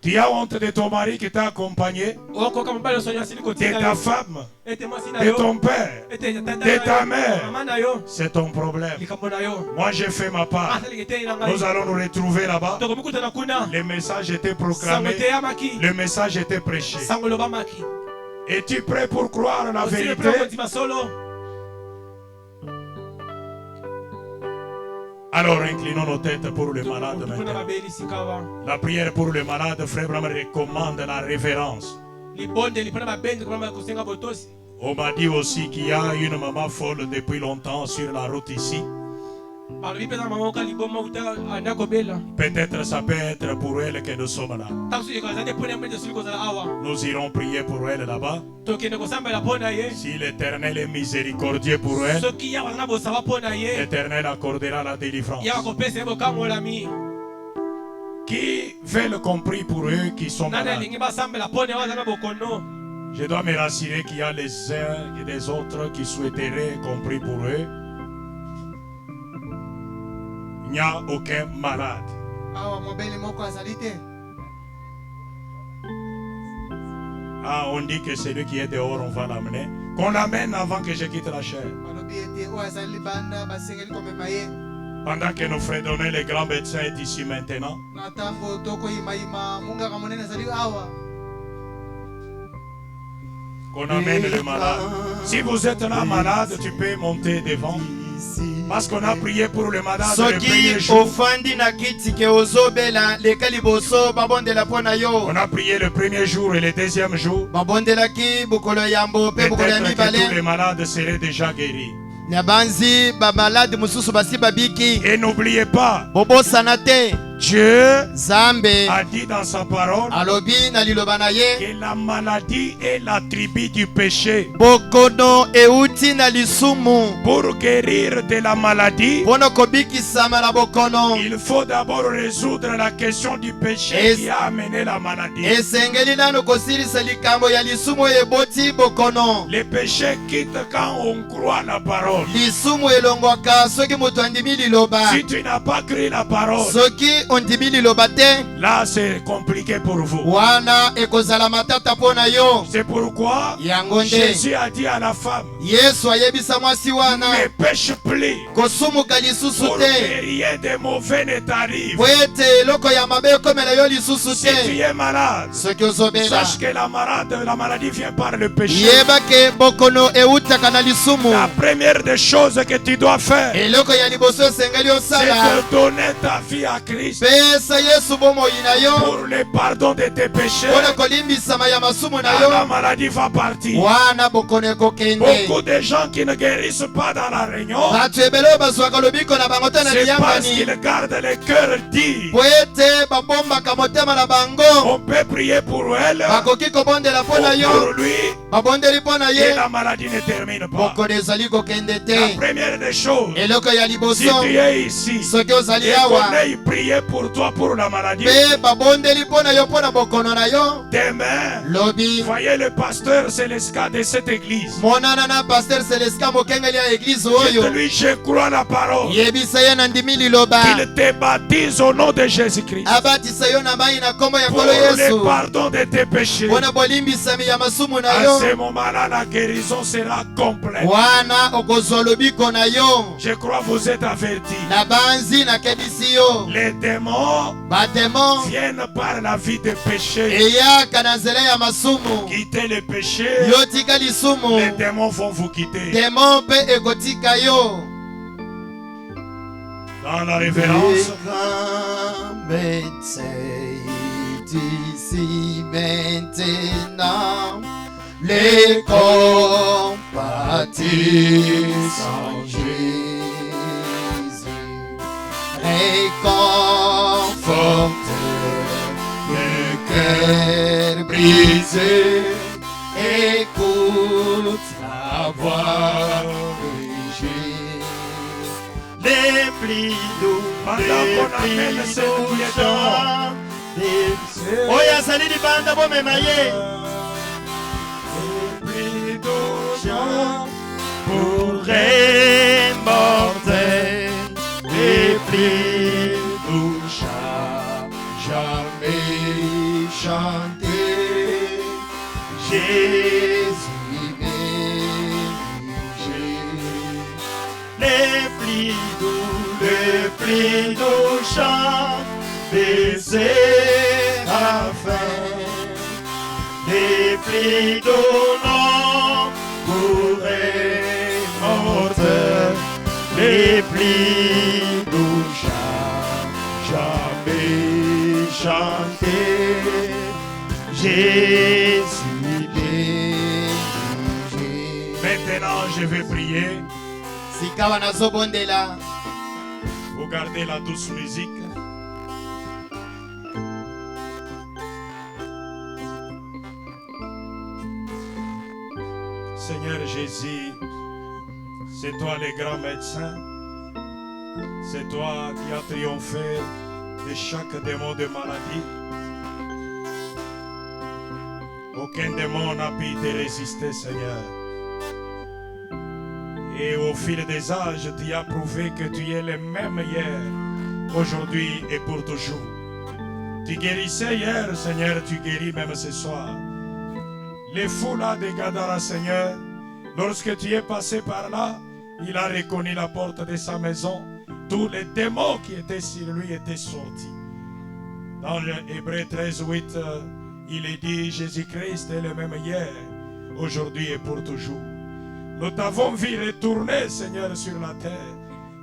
Speaker 1: Tu as honte de ton mari qui t'a accompagné, de ta femme, de ton père, de ta mère. C'est ton problème. Moi j'ai fait ma part. Nous allons nous retrouver là-bas. Le message était proclamé, le message était prêché. Es-tu prêt pour croire la vérité? Alors inclinons nos têtes pour le malade maintenant. La prière pour le malade, frère Branham recommande la révérence. On m'a dit aussi qu'il y a une maman folle depuis longtemps sur la route ici. Peut-être ça peut être pour elle que nous sommes là. Nous irons prier pour elle là-bas. Si l'Éternel est miséricordieux pour elle, l'Éternel accordera la délivrance. Qui veut le compris pour eux qui sont malades? Je dois me rassurer qu'il y a les uns et les autres qui souhaiteraient compris pour eux. Il n'y a aucun malade. Ah, on dit que celui qui est dehors, on va l'amener. Qu'on l'amène avant que je quitte la chair. Pendant que nous fredonnons, le grand médecin est ici maintenant. Qu'on amène le malade. Si vous êtes là malade, tu peux monter devant. Parce qu'on a prié pour le malade le premier jour. On a prié le premier jour et le deuxième jour. Peut-être que tous les malades seraient déjà guéris. Et n'oubliez pas, Dieu a dit dans sa parole que la maladie est la tribu du péché. Pour guérir de la maladie, il faut d'abord résoudre la question du péché qui a amené la maladie. Le péché quitte quand on croit la parole. Si tu n'as pas cru la parole, là c'est compliqué pour vous. C'est pourquoi Jésus a dit à la femme, ne pêche plus pour que rien de mauvais ne t'arrive. Si tu es malade, sache que la maladie vient par le péché. La première des choses que tu dois faire, c'est de donner ta vie à Christ pour le pardon de tes péchés. La maladie va partir. Beaucoup de gens qui ne guérissent pas dans la réunion, c'est parce qu'ils gardent le cœur dit. On peut prier pour elle, pour lui, et la maladie ne termine pas. La première des choses, si tu es ici et qu'on ait prié pour toi pour la maladie, demain, voyez le pasteur Célestin de cette église. Dites-lui, je crois la parole. Qu'il te baptise au nom de Jésus-Christ pour le pardon de tes péchés. À ce moment-là, la guérison sera complète. Je crois que vous êtes avertis. L'Éternel démons viennent par la vie de péché. Quittez les péchés, les démons vont vous quitter. Dans la révérence,
Speaker 2: ici maintenant, les compatissants Jésus, réconforte le cœur brisé, écoute la voix de Jésus. Les plis doux, les plis doux, oya salidi banda bomemaye les plis pour remporter les plis jamais chanter Jésus les plis doux chant baiser afin les plis donnants pour mortels, les plis d'eau jamais chanter Jésus béni.
Speaker 1: Maintenant je vais prier. Vous gardez la douce musique. Seigneur Jésus, c'est toi le grand médecin, c'est toi qui as triomphé de chaque démon de maladie. Aucun démon n'a pu te résister, Seigneur. Et au fil des âges, tu as prouvé que tu es le même hier, aujourd'hui et pour toujours. Tu guérissais hier, Seigneur, tu guéris même ce soir. Les fous là de Gadara, Seigneur, lorsque tu es passé par là, il a reconnu la porte de sa maison. Tous les démons qui étaient sur lui étaient sortis. Dans Hébreux 13:8, il est dit, Jésus-Christ est le même hier, aujourd'hui et pour toujours. Nous t'avons vu retourner, Seigneur, sur la terre.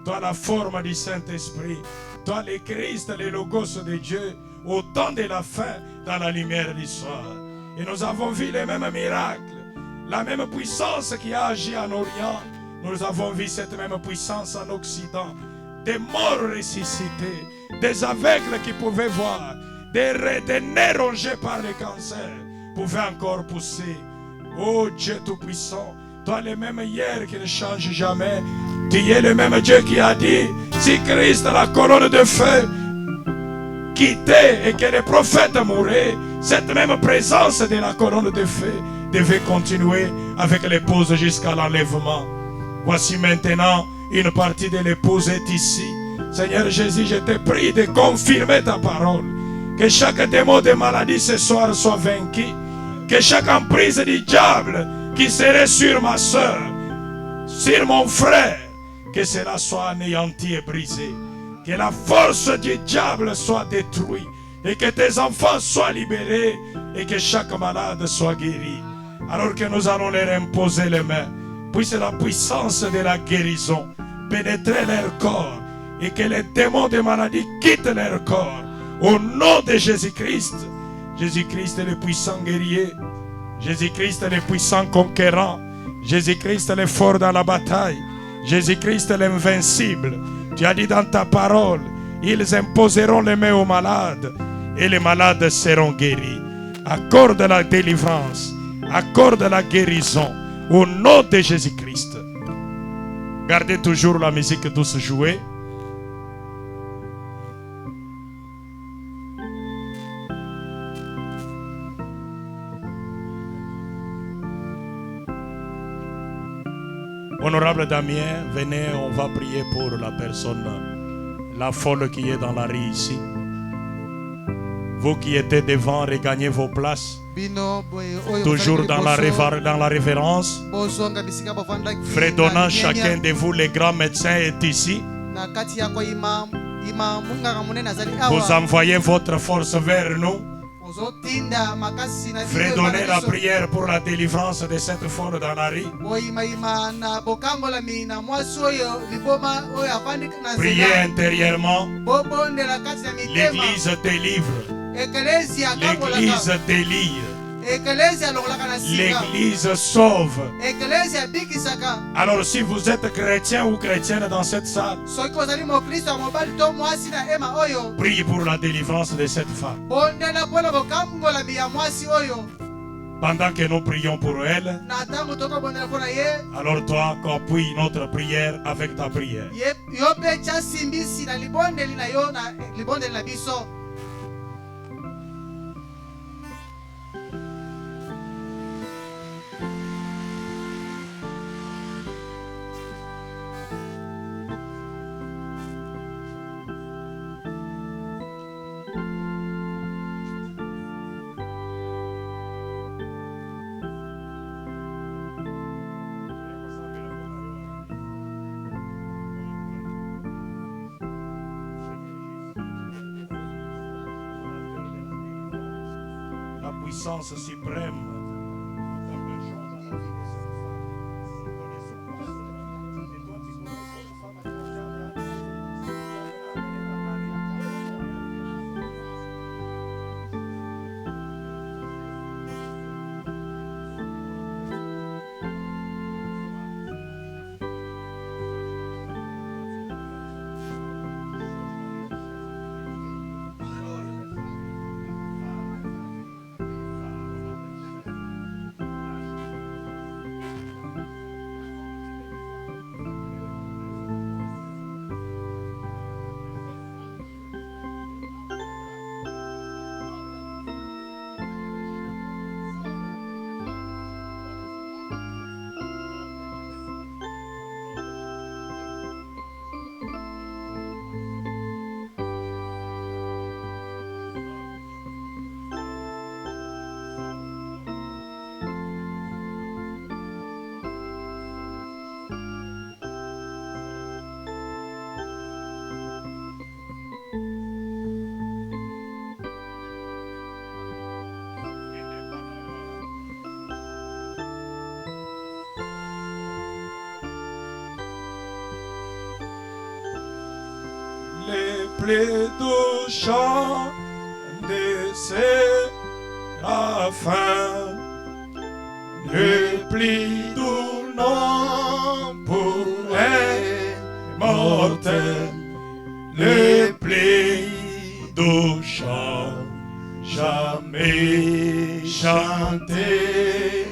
Speaker 1: Toi, la forme du Saint-Esprit. Toi, le Christ, le Logos de Dieu, au temps de la fin, dans la lumière du soir. Et nous avons vu les mêmes miracles, la même puissance qui a agi en Orient. Nous avons vu cette même puissance en Occident. Des morts ressuscités, des aveugles qui pouvaient voir, des nez rongés par le cancer pouvaient encore pousser. Oh Dieu Tout-Puissant, toi le même hier qui ne change jamais. Tu es le même Dieu qui a dit, si Christ, la colonne de feu, quittait et que les prophètes mouraient, cette même présence de la colonne de feu devait continuer avec l'épouse jusqu'à l'enlèvement. Voici maintenant une partie de l'épouse est ici. Seigneur Jésus, je te prie de confirmer ta parole. Que chaque démon de maladie ce soir soit vaincu. Que chaque emprise du diable qui serait sur ma soeur, sur mon frère, que cela soit anéanti et brisé. Que la force du diable soit détruite. Et que tes enfants soient libérés. Et que chaque malade soit guéri. Alors que nous allons leur imposer les mains. Puisse la puissance de la guérison pénétrer leur corps. Et que les démons de maladie quittent leur corps. Au nom de Jésus-Christ. Jésus-Christ est le puissant guerrier. Jésus-Christ est le puissant conquérant. Jésus-Christ est le fort dans la bataille. Jésus-Christ est l'invincible. Tu as dit dans ta parole, ils imposeront les mains aux malades et les malades seront guéris. Accorde la délivrance, accorde la guérison au nom de Jésus-Christ. Gardez toujours la musique douce jouée. Honorable Damien, venez, on va prier pour la personne, la folle qui est dans la rue ici. Vous qui êtes devant, regagnez vos places. Toujours dans la révérence. Fredonnant chacun de vous, les grands médecins est ici.
Speaker 3: Vous envoyez votre force vers nous. Fredonnez la prière pour la délivrance de cette folle dans la rue. Priez intérieurement. L'église délivre. L'église délire. L'église sauve. Alors si vous êtes chrétien ou chrétienne dans cette salle, priez pour la délivrance de cette femme. Pendant que nous prions pour elle, alors toi, appuie notre prière avec ta prière. Puissance suprême. Les plaidots chants de séraphins, le pli du nom pour les mortels, le pli du chant jamais chanté,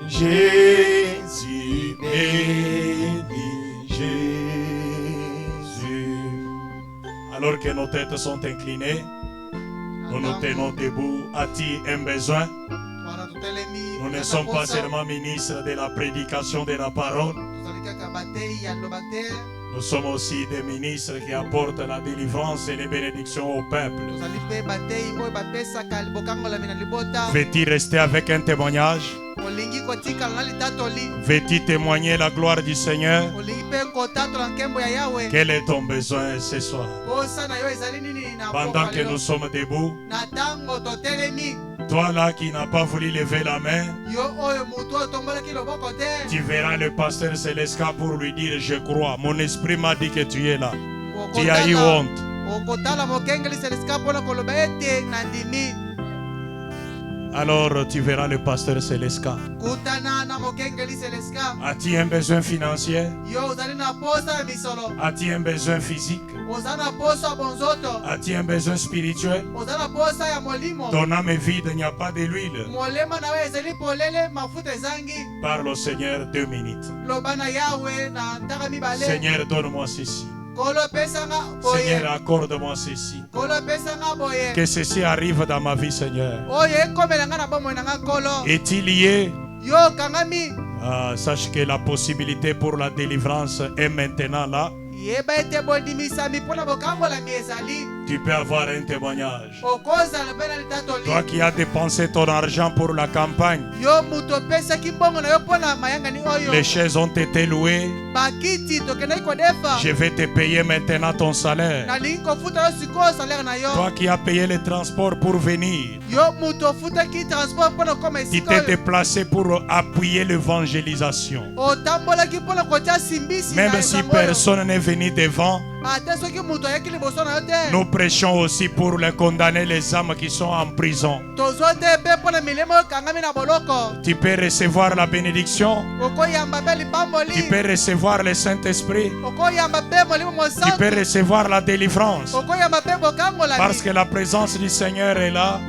Speaker 3: Jésus béni, Jésus. Alors que nos têtes sont inclinées, nous nous tenons debout. As-tu un besoin? Nous ne sommes pas seulement ministres de la prédication de la parole. Nous sommes aussi des ministres qui apportent la délivrance et les bénédictions au peuple. Veux-tu rester avec un témoignage? Veux-tu témoigner la gloire du Seigneur? Quel est ton besoin ce soir? Pendant que nous sommes debout, toi là qui n'as pas voulu lever la main, tu verras le pasteur Célestin pour lui dire: je crois, mon esprit m'a dit que tu es là. Tu as eu honte. Alors tu verras le pasteur Célestin. As-tu un besoin financier? As-tu un besoin physique? As-tu un besoin spirituel? Ton âme est vide, il n'y a pas de l'huile. Parle au Seigneur 2 minutes. Seigneur, donne-moi ceci. Seigneur, accorde-moi ceci. Que ceci arrive dans ma vie, Seigneur. Est-il lié? Sache que la possibilité pour la délivrance est maintenant là.
Speaker 1: Tu peux avoir un témoignage. Toi qui as dépensé ton argent pour la campagne, les chaises ont été louées. Je vais te payer maintenant ton salaire. Toi qui as payé le transport pour venir, tu t'es déplacé pour appuyer l'évangélisation. Même si personne n'est venu devant, nous prêchons aussi pour les condamner, les âmes qui sont en prison. Tu peux recevoir la bénédiction. Tu peux recevoir le Saint-Esprit. Tu peux recevoir la délivrance. Parce que la présence du Seigneur est là.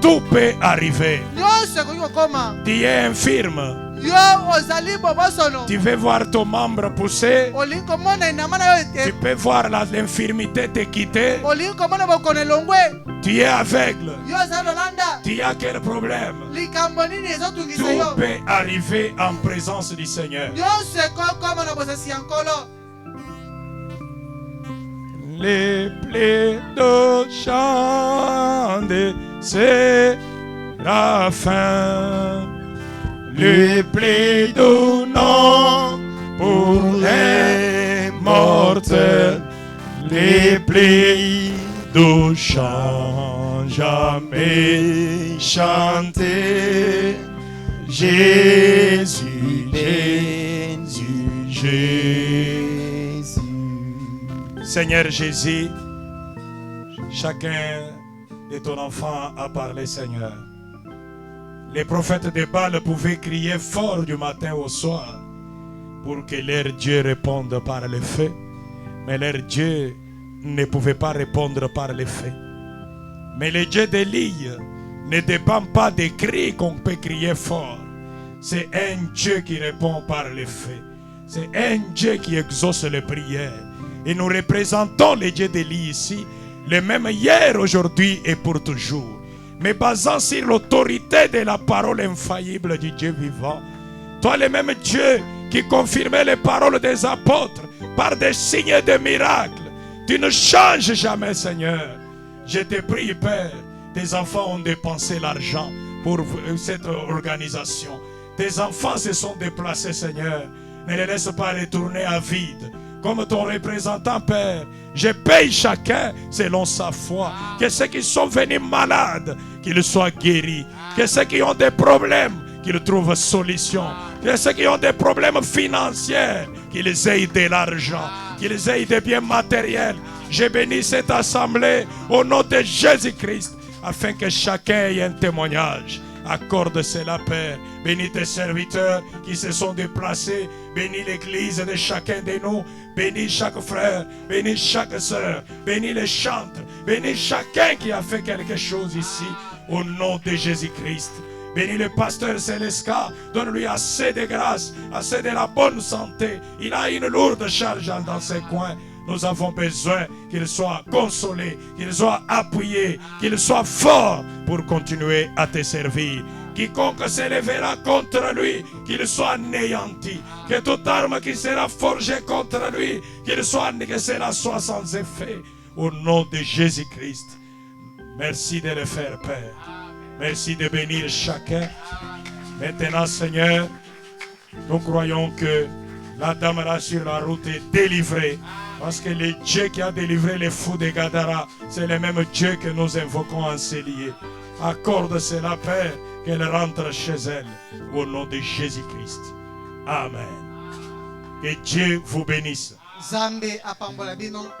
Speaker 1: Tout peut arriver. Tu es infirme. Tu veux voir ton membre pousser. Tu peux voir l'infirmité te quitter. Tu es aveugle. Tu as quel problème? Tout peut arriver en présence du Seigneur. Les plaies de chant de Séraphin, les plaies de nom pour les mortels, les plaies de chant jamais chanté. Jésus, Jésus, Jésus. Seigneur Jésus, chacun de ton enfant a parlé, Seigneur. Les prophètes de Baal pouvaient crier fort du matin au soir pour que leur Dieu réponde par le feu. Mais leur Dieu ne pouvait pas répondre par le feu. Mais le Dieu d'Élie ne dépend pas des cris qu'on peut crier fort. C'est un Dieu qui répond par le feu. C'est un Dieu qui exauce les prières. Et nous représentons le Dieu d'Élie ici, le même hier, aujourd'hui et pour toujours. Mais basant sur l'autorité de la parole infaillible du Dieu vivant. Toi, le même Dieu qui confirmait les paroles des apôtres par des signes et des miracles. Tu ne changes jamais, Seigneur. Je te prie, Père. Tes enfants ont dépensé l'argent pour cette organisation. Tes enfants se sont déplacés, Seigneur. Ne les laisse pas retourner à vide. Comme ton représentant, Père, je paye chacun selon sa foi. Que ceux qui sont venus malades, qu'ils soient guéris. Que ceux qui ont des problèmes, qu'ils trouvent solution. Que ceux qui ont des problèmes financiers, qu'ils aient de l'argent, qu'ils aient des biens matériels. Je bénis cette assemblée au nom de Jésus-Christ, afin que chacun ait un témoignage. Accorde cela, Père. Bénis tes serviteurs qui se sont déplacés. Bénis l'église de chacun de nous. Bénis chaque frère. Bénis chaque sœur. Bénis les chantres. Bénis chacun qui a fait quelque chose ici. Au nom de Jésus-Christ. Bénis le pasteur Célesca. Donne-lui assez de grâce. Assez de la bonne santé. Il a une lourde charge dans ses coins. Nous avons besoin qu'il soit consolé, qu'il soit appuyé, qu'il soit fort pour continuer à te servir. Quiconque se lèvera contre lui, qu'il soit anéanti. Que toute arme qui sera forgée contre lui, que cela soit sans effet. Au nom de Jésus-Christ. Merci de le faire, Père. Merci de bénir chacun. Maintenant, Seigneur, nous croyons que la dame là sur la route est délivrée. Parce que le Dieu qui a délivré les fous de Gadara, c'est le même Dieu que nous invoquons en Célier. Accorde cela, Père, qu'elle rentre chez elle. Au nom de Jésus-Christ. Amen. Que Dieu vous bénisse.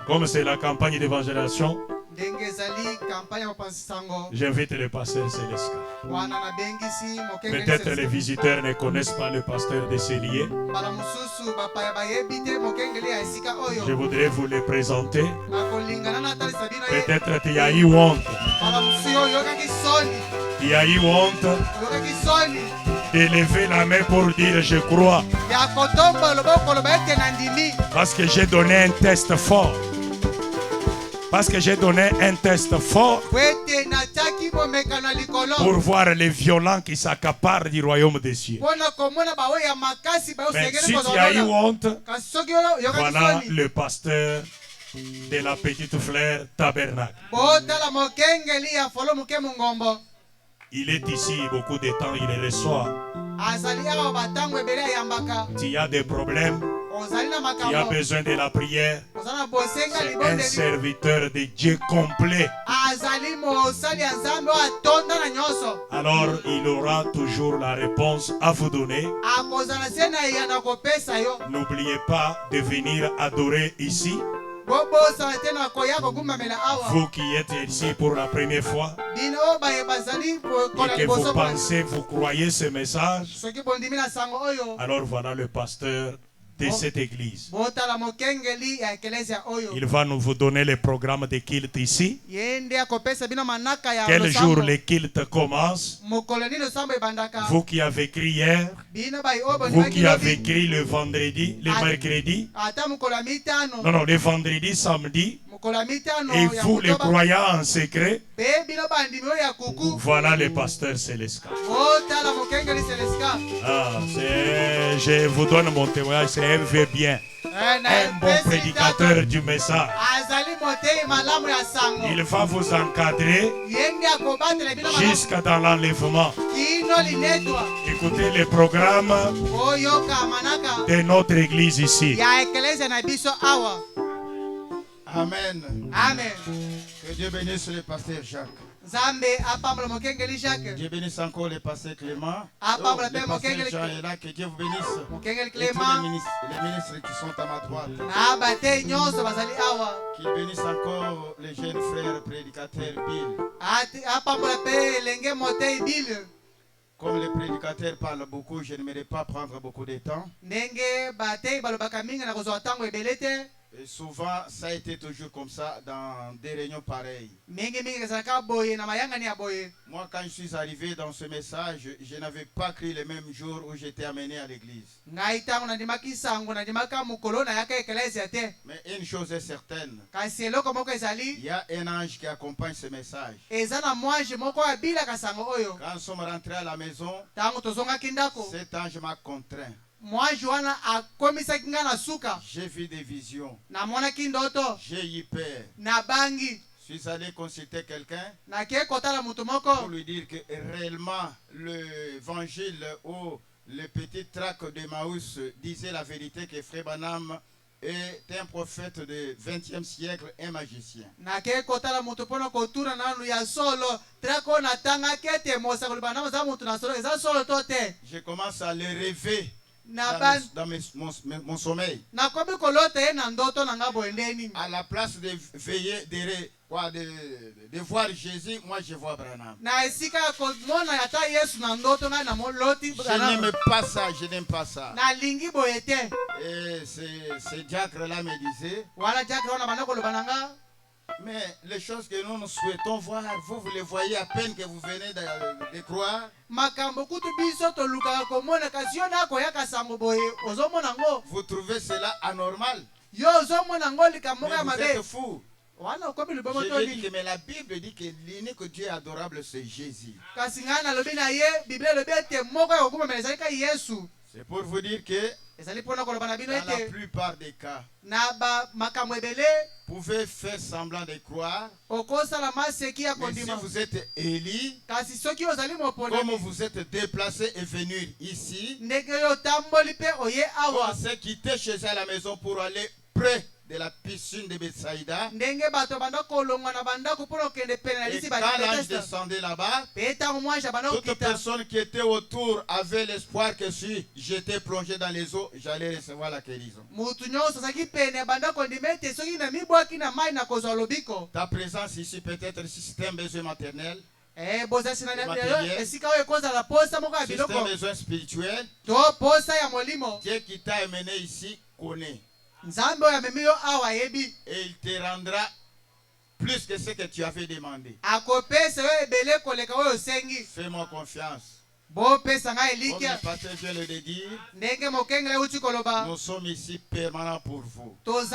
Speaker 1: Comme c'est la campagne d'évangélisation, j'invite le pasteur Célestin. Peut-être les visiteurs ne connaissent pas le pasteur de Célier. Je voudrais vous le présenter. Peut-être tu as eu honte. Tu as eu honte de lever la main pour dire je crois. Parce que j'ai donné un test fort. Parce que j'ai donné un test fort pour voir les violents qui s'accaparent du royaume des cieux. Mais si tu as eu honte, voilà le pasteur de la petite fleur tabernacle. Il est ici beaucoup de temps, il reçoit. Tu as des problèmes, tu as besoin de la prière. C'est un serviteur de Dieu complet. Alors il aura toujours la réponse à vous donner. N'oubliez pas de venir adorer ici. Vous qui êtes ici pour la première fois et que vous pensez, vous croyez ce message, alors voilà le pasteur de cette église. Il va nous vous donner le programme de culte ici. Quel jour le culte commence? Vous qui avez écrit hier, vous qui avez écrit le vendredi, le mercredi, non, le vendredi, samedi, et vous les croyants en secret, voilà le pasteur Célestin. Je vous donne mon témoignage, c'est un vieux bien, un bon prédicateur du message. Il va vous encadrer jusqu'à dans l'enlèvement. Écoutez le programme de notre église ici.
Speaker 2: Amen.
Speaker 5: Amen.
Speaker 2: Que Dieu bénisse le pasteur Jacques. Dieu bénisse encore le pasteur Clément. Le pasteur Jean est là. Que Dieu vous bénisse. Et tous les ministres qui sont à ma droite. Qu'il bénisse encore les jeunes frères prédicateurs Bill. Comme les prédicateurs parlent beaucoup, je n'aimerais pas prendre beaucoup de temps. Et souvent, ça a été toujours comme ça dans des réunions pareilles. Moi, quand je suis arrivé dans ce message, je n'avais pas cru le même jour où j'étais amené à l'église. Mais une chose est certaine. Il y a un ange qui accompagne ce message. Quand nous sommes rentrés à la maison, cet ange m'a contraint. J'ai vu des visions. J'ai eu peur. Je suis allé consulter quelqu'un pour lui dire que réellement l'évangile ou le petit tract de Maús disait la vérité, que Frère Branham est un prophète du XXe siècle, un magicien. Je commence à le rêver dans mon sommeil. À la place de veiller, de voir Jésus, moi je vois Branham. Je n'aime pas ça, je n'aime pas ça. Et ce diacre-là me disait, mais les choses que nous souhaitons voir, vous les voyez à peine que vous venez de croire. Vous trouvez cela anormal? Mais vous êtes fou. Je lui dis que mais la Bible dit que l'unique Dieu adorable c'est Jésus. C'est pour vous dire que dans la plupart des cas, vous pouvez faire semblant de croire, mais si vous êtes élu, comme vous êtes déplacé et venu ici, vous avez quitté chez eux à la maison pour aller près de la piscine de Bethsaïda. Et quand l'ange descendait là-bas, toute personne qui était autour avait l'espoir que si j'étais plongé dans les eaux, j'allais recevoir la guérison. Ta présence ici, peut-être si c'est un besoin maternel, si c'est un besoin spirituel, Dieu qui t'a amené ici connaît. Et il te rendra plus que ce que tu avais demandé. Fais-moi confiance.
Speaker 3: Comme le pasteur vient de le dire, nous sommes ici permanents pour vous. Nous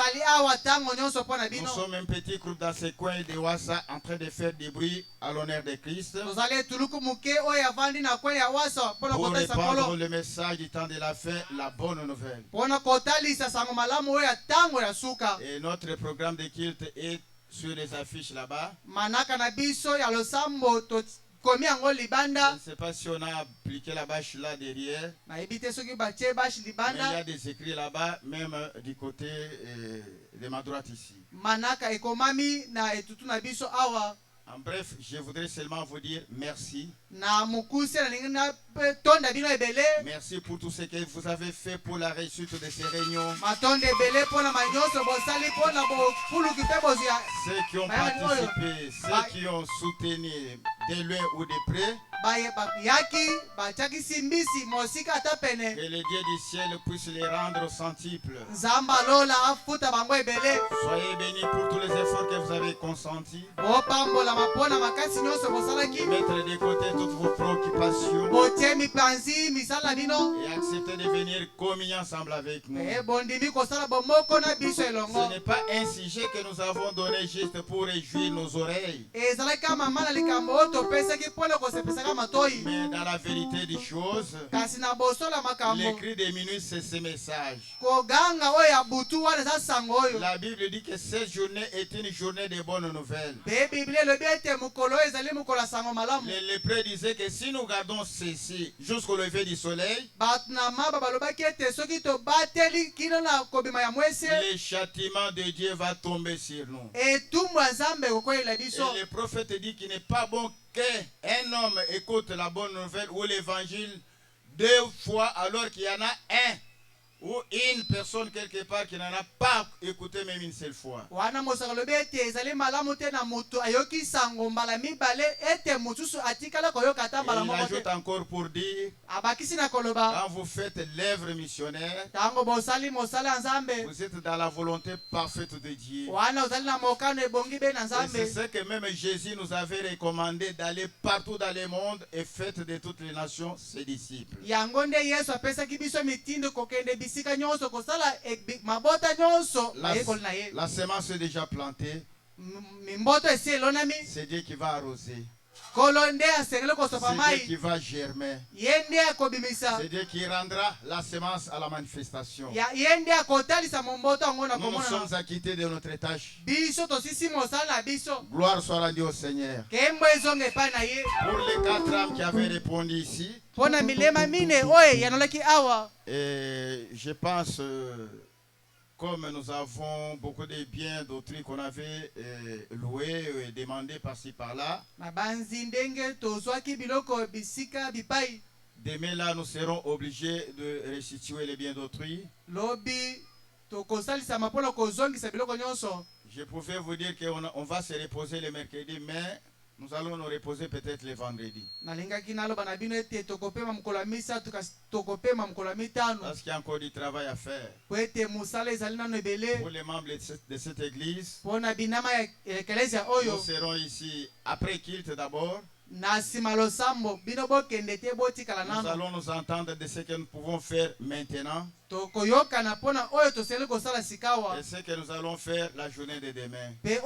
Speaker 3: sommes un petit groupe dans ce coin de Wassa en train de faire du bruit à l'honneur de Christ pour répandre le message du temps de la fin, la bonne nouvelle. Et notre programme de culte est sur les affiches là-bas. Je ne sais pas si on a appliqué la bâche là derrière. Mais il y a des écrits là-bas, même du côté de ma droite ici. En bref, je voudrais seulement vous dire merci. Merci pour tout ce que vous avez fait pour la réussite de ces réunions. Ceux qui ont participé, ceux qui ont soutenu de loin ou de près. Que le Dieu du ciel puisse les rendre centuples. Soyez bénis pour tous les efforts que vous avez consentis. Mettre de côté toutes vos préoccupations et accepter de venir communier ensemble avec nous. Ce n'est pas un sujet que nous avons donné juste pour réjouir nos oreilles. Mais dans la vérité des choses, l'écrit des minutes, c'est ce message. La Bible dit que cette journée est une journée de bonnes nouvelles. Les lépreux disaient que si nous gardons ceci jusqu'au lever du soleil, le châtiment de Dieu va tomber sur nous. Et le prophète dit qu'il n'est pas bon qu'un homme écoute la bonne nouvelle ou l'évangile 2 fois alors qu'il y en a un ou une personne quelque part qui n'en a pas écouté même une seule fois. Et il ajoute encore pour dire, quand vous faites l'œuvre missionnaire, vous êtes dans la volonté parfaite de Dieu. Et c'est ce que même Jésus nous avait recommandé, d'aller partout dans le monde et faites de toutes les nations ses disciples. La semence est déjà plantée. C'est Dieu qui va arroser. C'est Dieu qui va germer. C'est Dieu qui rendra la semence à la manifestation. Nous nous sommes acquittés de notre tâche. Gloire soit rendue au Seigneur. Pour les 4 âmes qui avaient répondu ici, et je pense, comme nous avons beaucoup de biens d'autrui qu'on avait loués et demandés par-ci par-là, demain là nous serons obligés de restituer les biens d'autrui. Je pouvais vous dire qu'on va se reposer le mercredi, mais nous allons nous reposer peut-être le vendredi. Parce qu'il y a encore du travail à faire. Pour les membres de cette église, nous serons ici après culte d'abord. Nous allons nous entendre de ce que nous pouvons faire maintenant et ce que nous allons faire la journée de demain. Que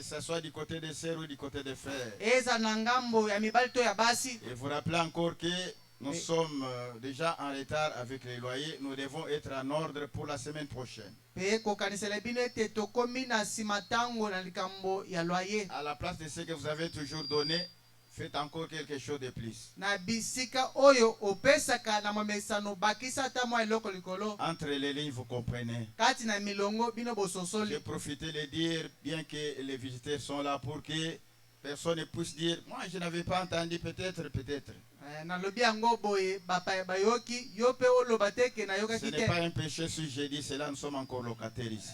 Speaker 3: ce soit du côté des sœurs ou du côté des frères. Et vous rappelez encore que nous sommes déjà en retard avec les loyers. Nous devons être en ordre pour la semaine prochaine. À la place de ce que vous avez toujours donné, faites encore quelque chose de plus. Entre les lignes, vous comprenez. J'ai profité de dire, bien que les visiteurs sont là, pour que personne ne puisse dire, moi je n'avais pas entendu, peut-être. Ce n'est pas un péché si j'ai dit cela, nous sommes encore locataires ici.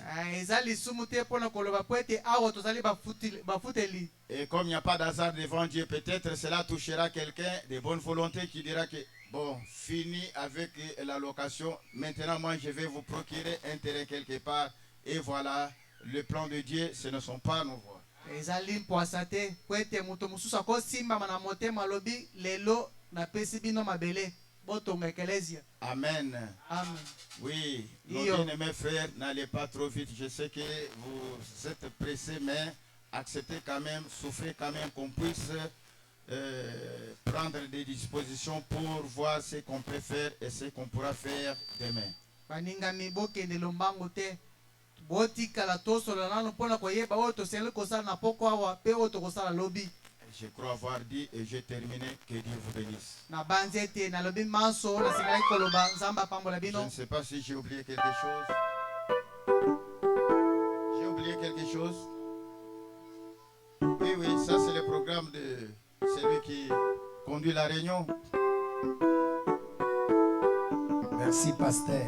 Speaker 3: Et comme il n'y a pas d'hasard devant Dieu, peut-être cela touchera quelqu'un de bonne volonté qui dira que bon, fini avec la location, maintenant moi je vais vous procurer un terrain quelque part. Et voilà, le plan de Dieu, ce ne sont pas nos voies.
Speaker 5: ezali mpoasa te po ete moto mosusu akosimbama na motema alobi lelo napesi bino mabele botonga eklesia.
Speaker 3: Amen.
Speaker 5: Amen.
Speaker 3: Oui, nos bien-aimés frères, n'allez pas trop vite. Je sais que vous êtes pressés, mais acceptez quand même, souffrez quand même qu'on puisse prendre des dispositions pour voir ce qu'on peut faire et ce qu'on pourra faire demain.
Speaker 5: Baningami bokende lombango te. Botikala tosola nano pona koyeba oyo tosengeli kosala na poko awa pe oyo tokosala lobi.
Speaker 3: Je crois avoir dit et j'ai terminé. Que Dieu vous bénisse. Je ne sais pas si j'ai oublié quelque chose. J'ai oublié quelque chose. Oui, oui, ça c'est le programme de celui qui conduit la réunion.
Speaker 2: Merci, pasteur.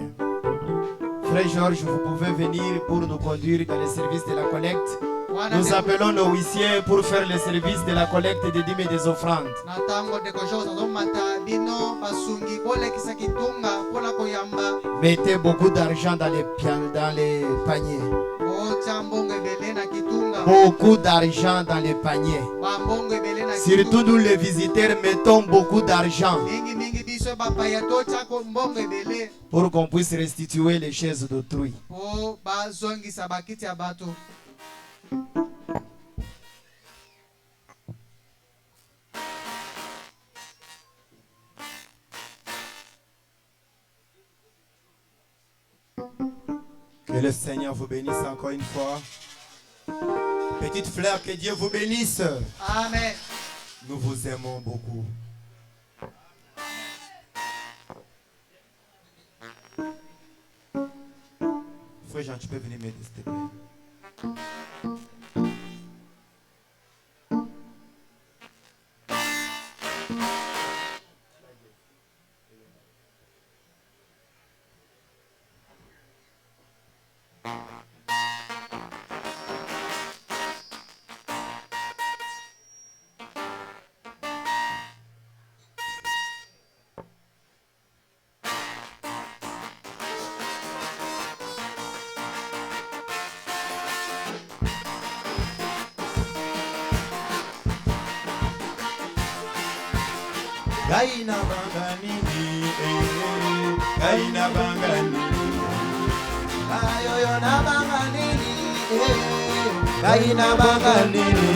Speaker 2: Frère Georges, vous pouvez venir pour nous conduire dans les services de la collecte. Nous appelons nos huissiers pour faire le service de la collecte des dîmes et des offrandes. Mettez beaucoup d'argent dans les paniers. Beaucoup d'argent dans les paniers. Surtout nous les visiteurs, mettons beaucoup d'argent pour qu'on puisse restituer les chaises d'autrui. Que le Seigneur vous bénisse encore une fois. Petite fleur, que Dieu vous bénisse.
Speaker 5: Amen.
Speaker 2: Nous vous aimons beaucoup. Frère Jean, tu peux venir m'aider, s'il te plaît.
Speaker 3: Gaina banganini, gaina banganini,
Speaker 2: ayoyo na banganini, gaina banganini,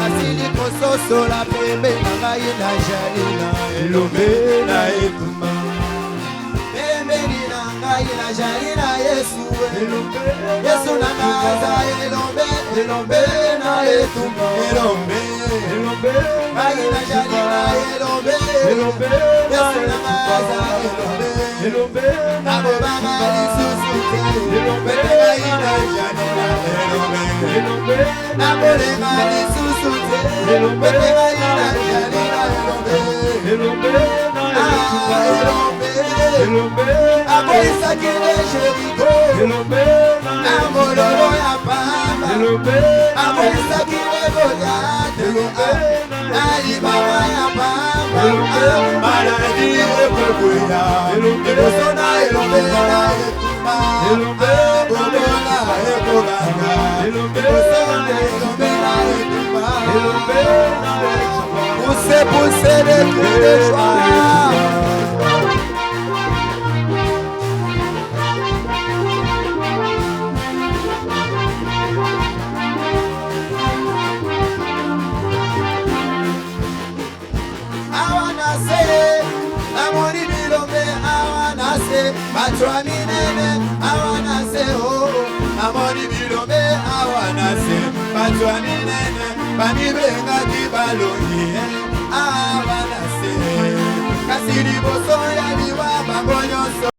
Speaker 2: asili kososo la pembe na gaina jalina, elombe na etuma, pembe na gaina jalina Yesu, elombe, Yesu na gaza elombe, elombe na etuma, elombe, elombe, gaina jalina elombe, elombe, Yesu na gaza elombe, elombe, nabo baba lisusu, elombe gaina jalina elombe, elombe, nabo lenga lisusu, elombe gaina jalina elombe, elombe na etuma, elombe, elombe, aboisa kile Jericho, elombe na mololo ya pamba, elombe, aboisa kile Goliath, elombe ali baba ya pamba, maladi ekwekuya, elombe sona elombe na etuma, elombe bobola ekoganga, elombe sona elombe na etuma, elombe na etuma, poussez les cris de joie. Batwa minene awanase oh amoni bilombe awanase batwa minene banibenga kibaloni awanase kasiri boso ya liwa bangonyo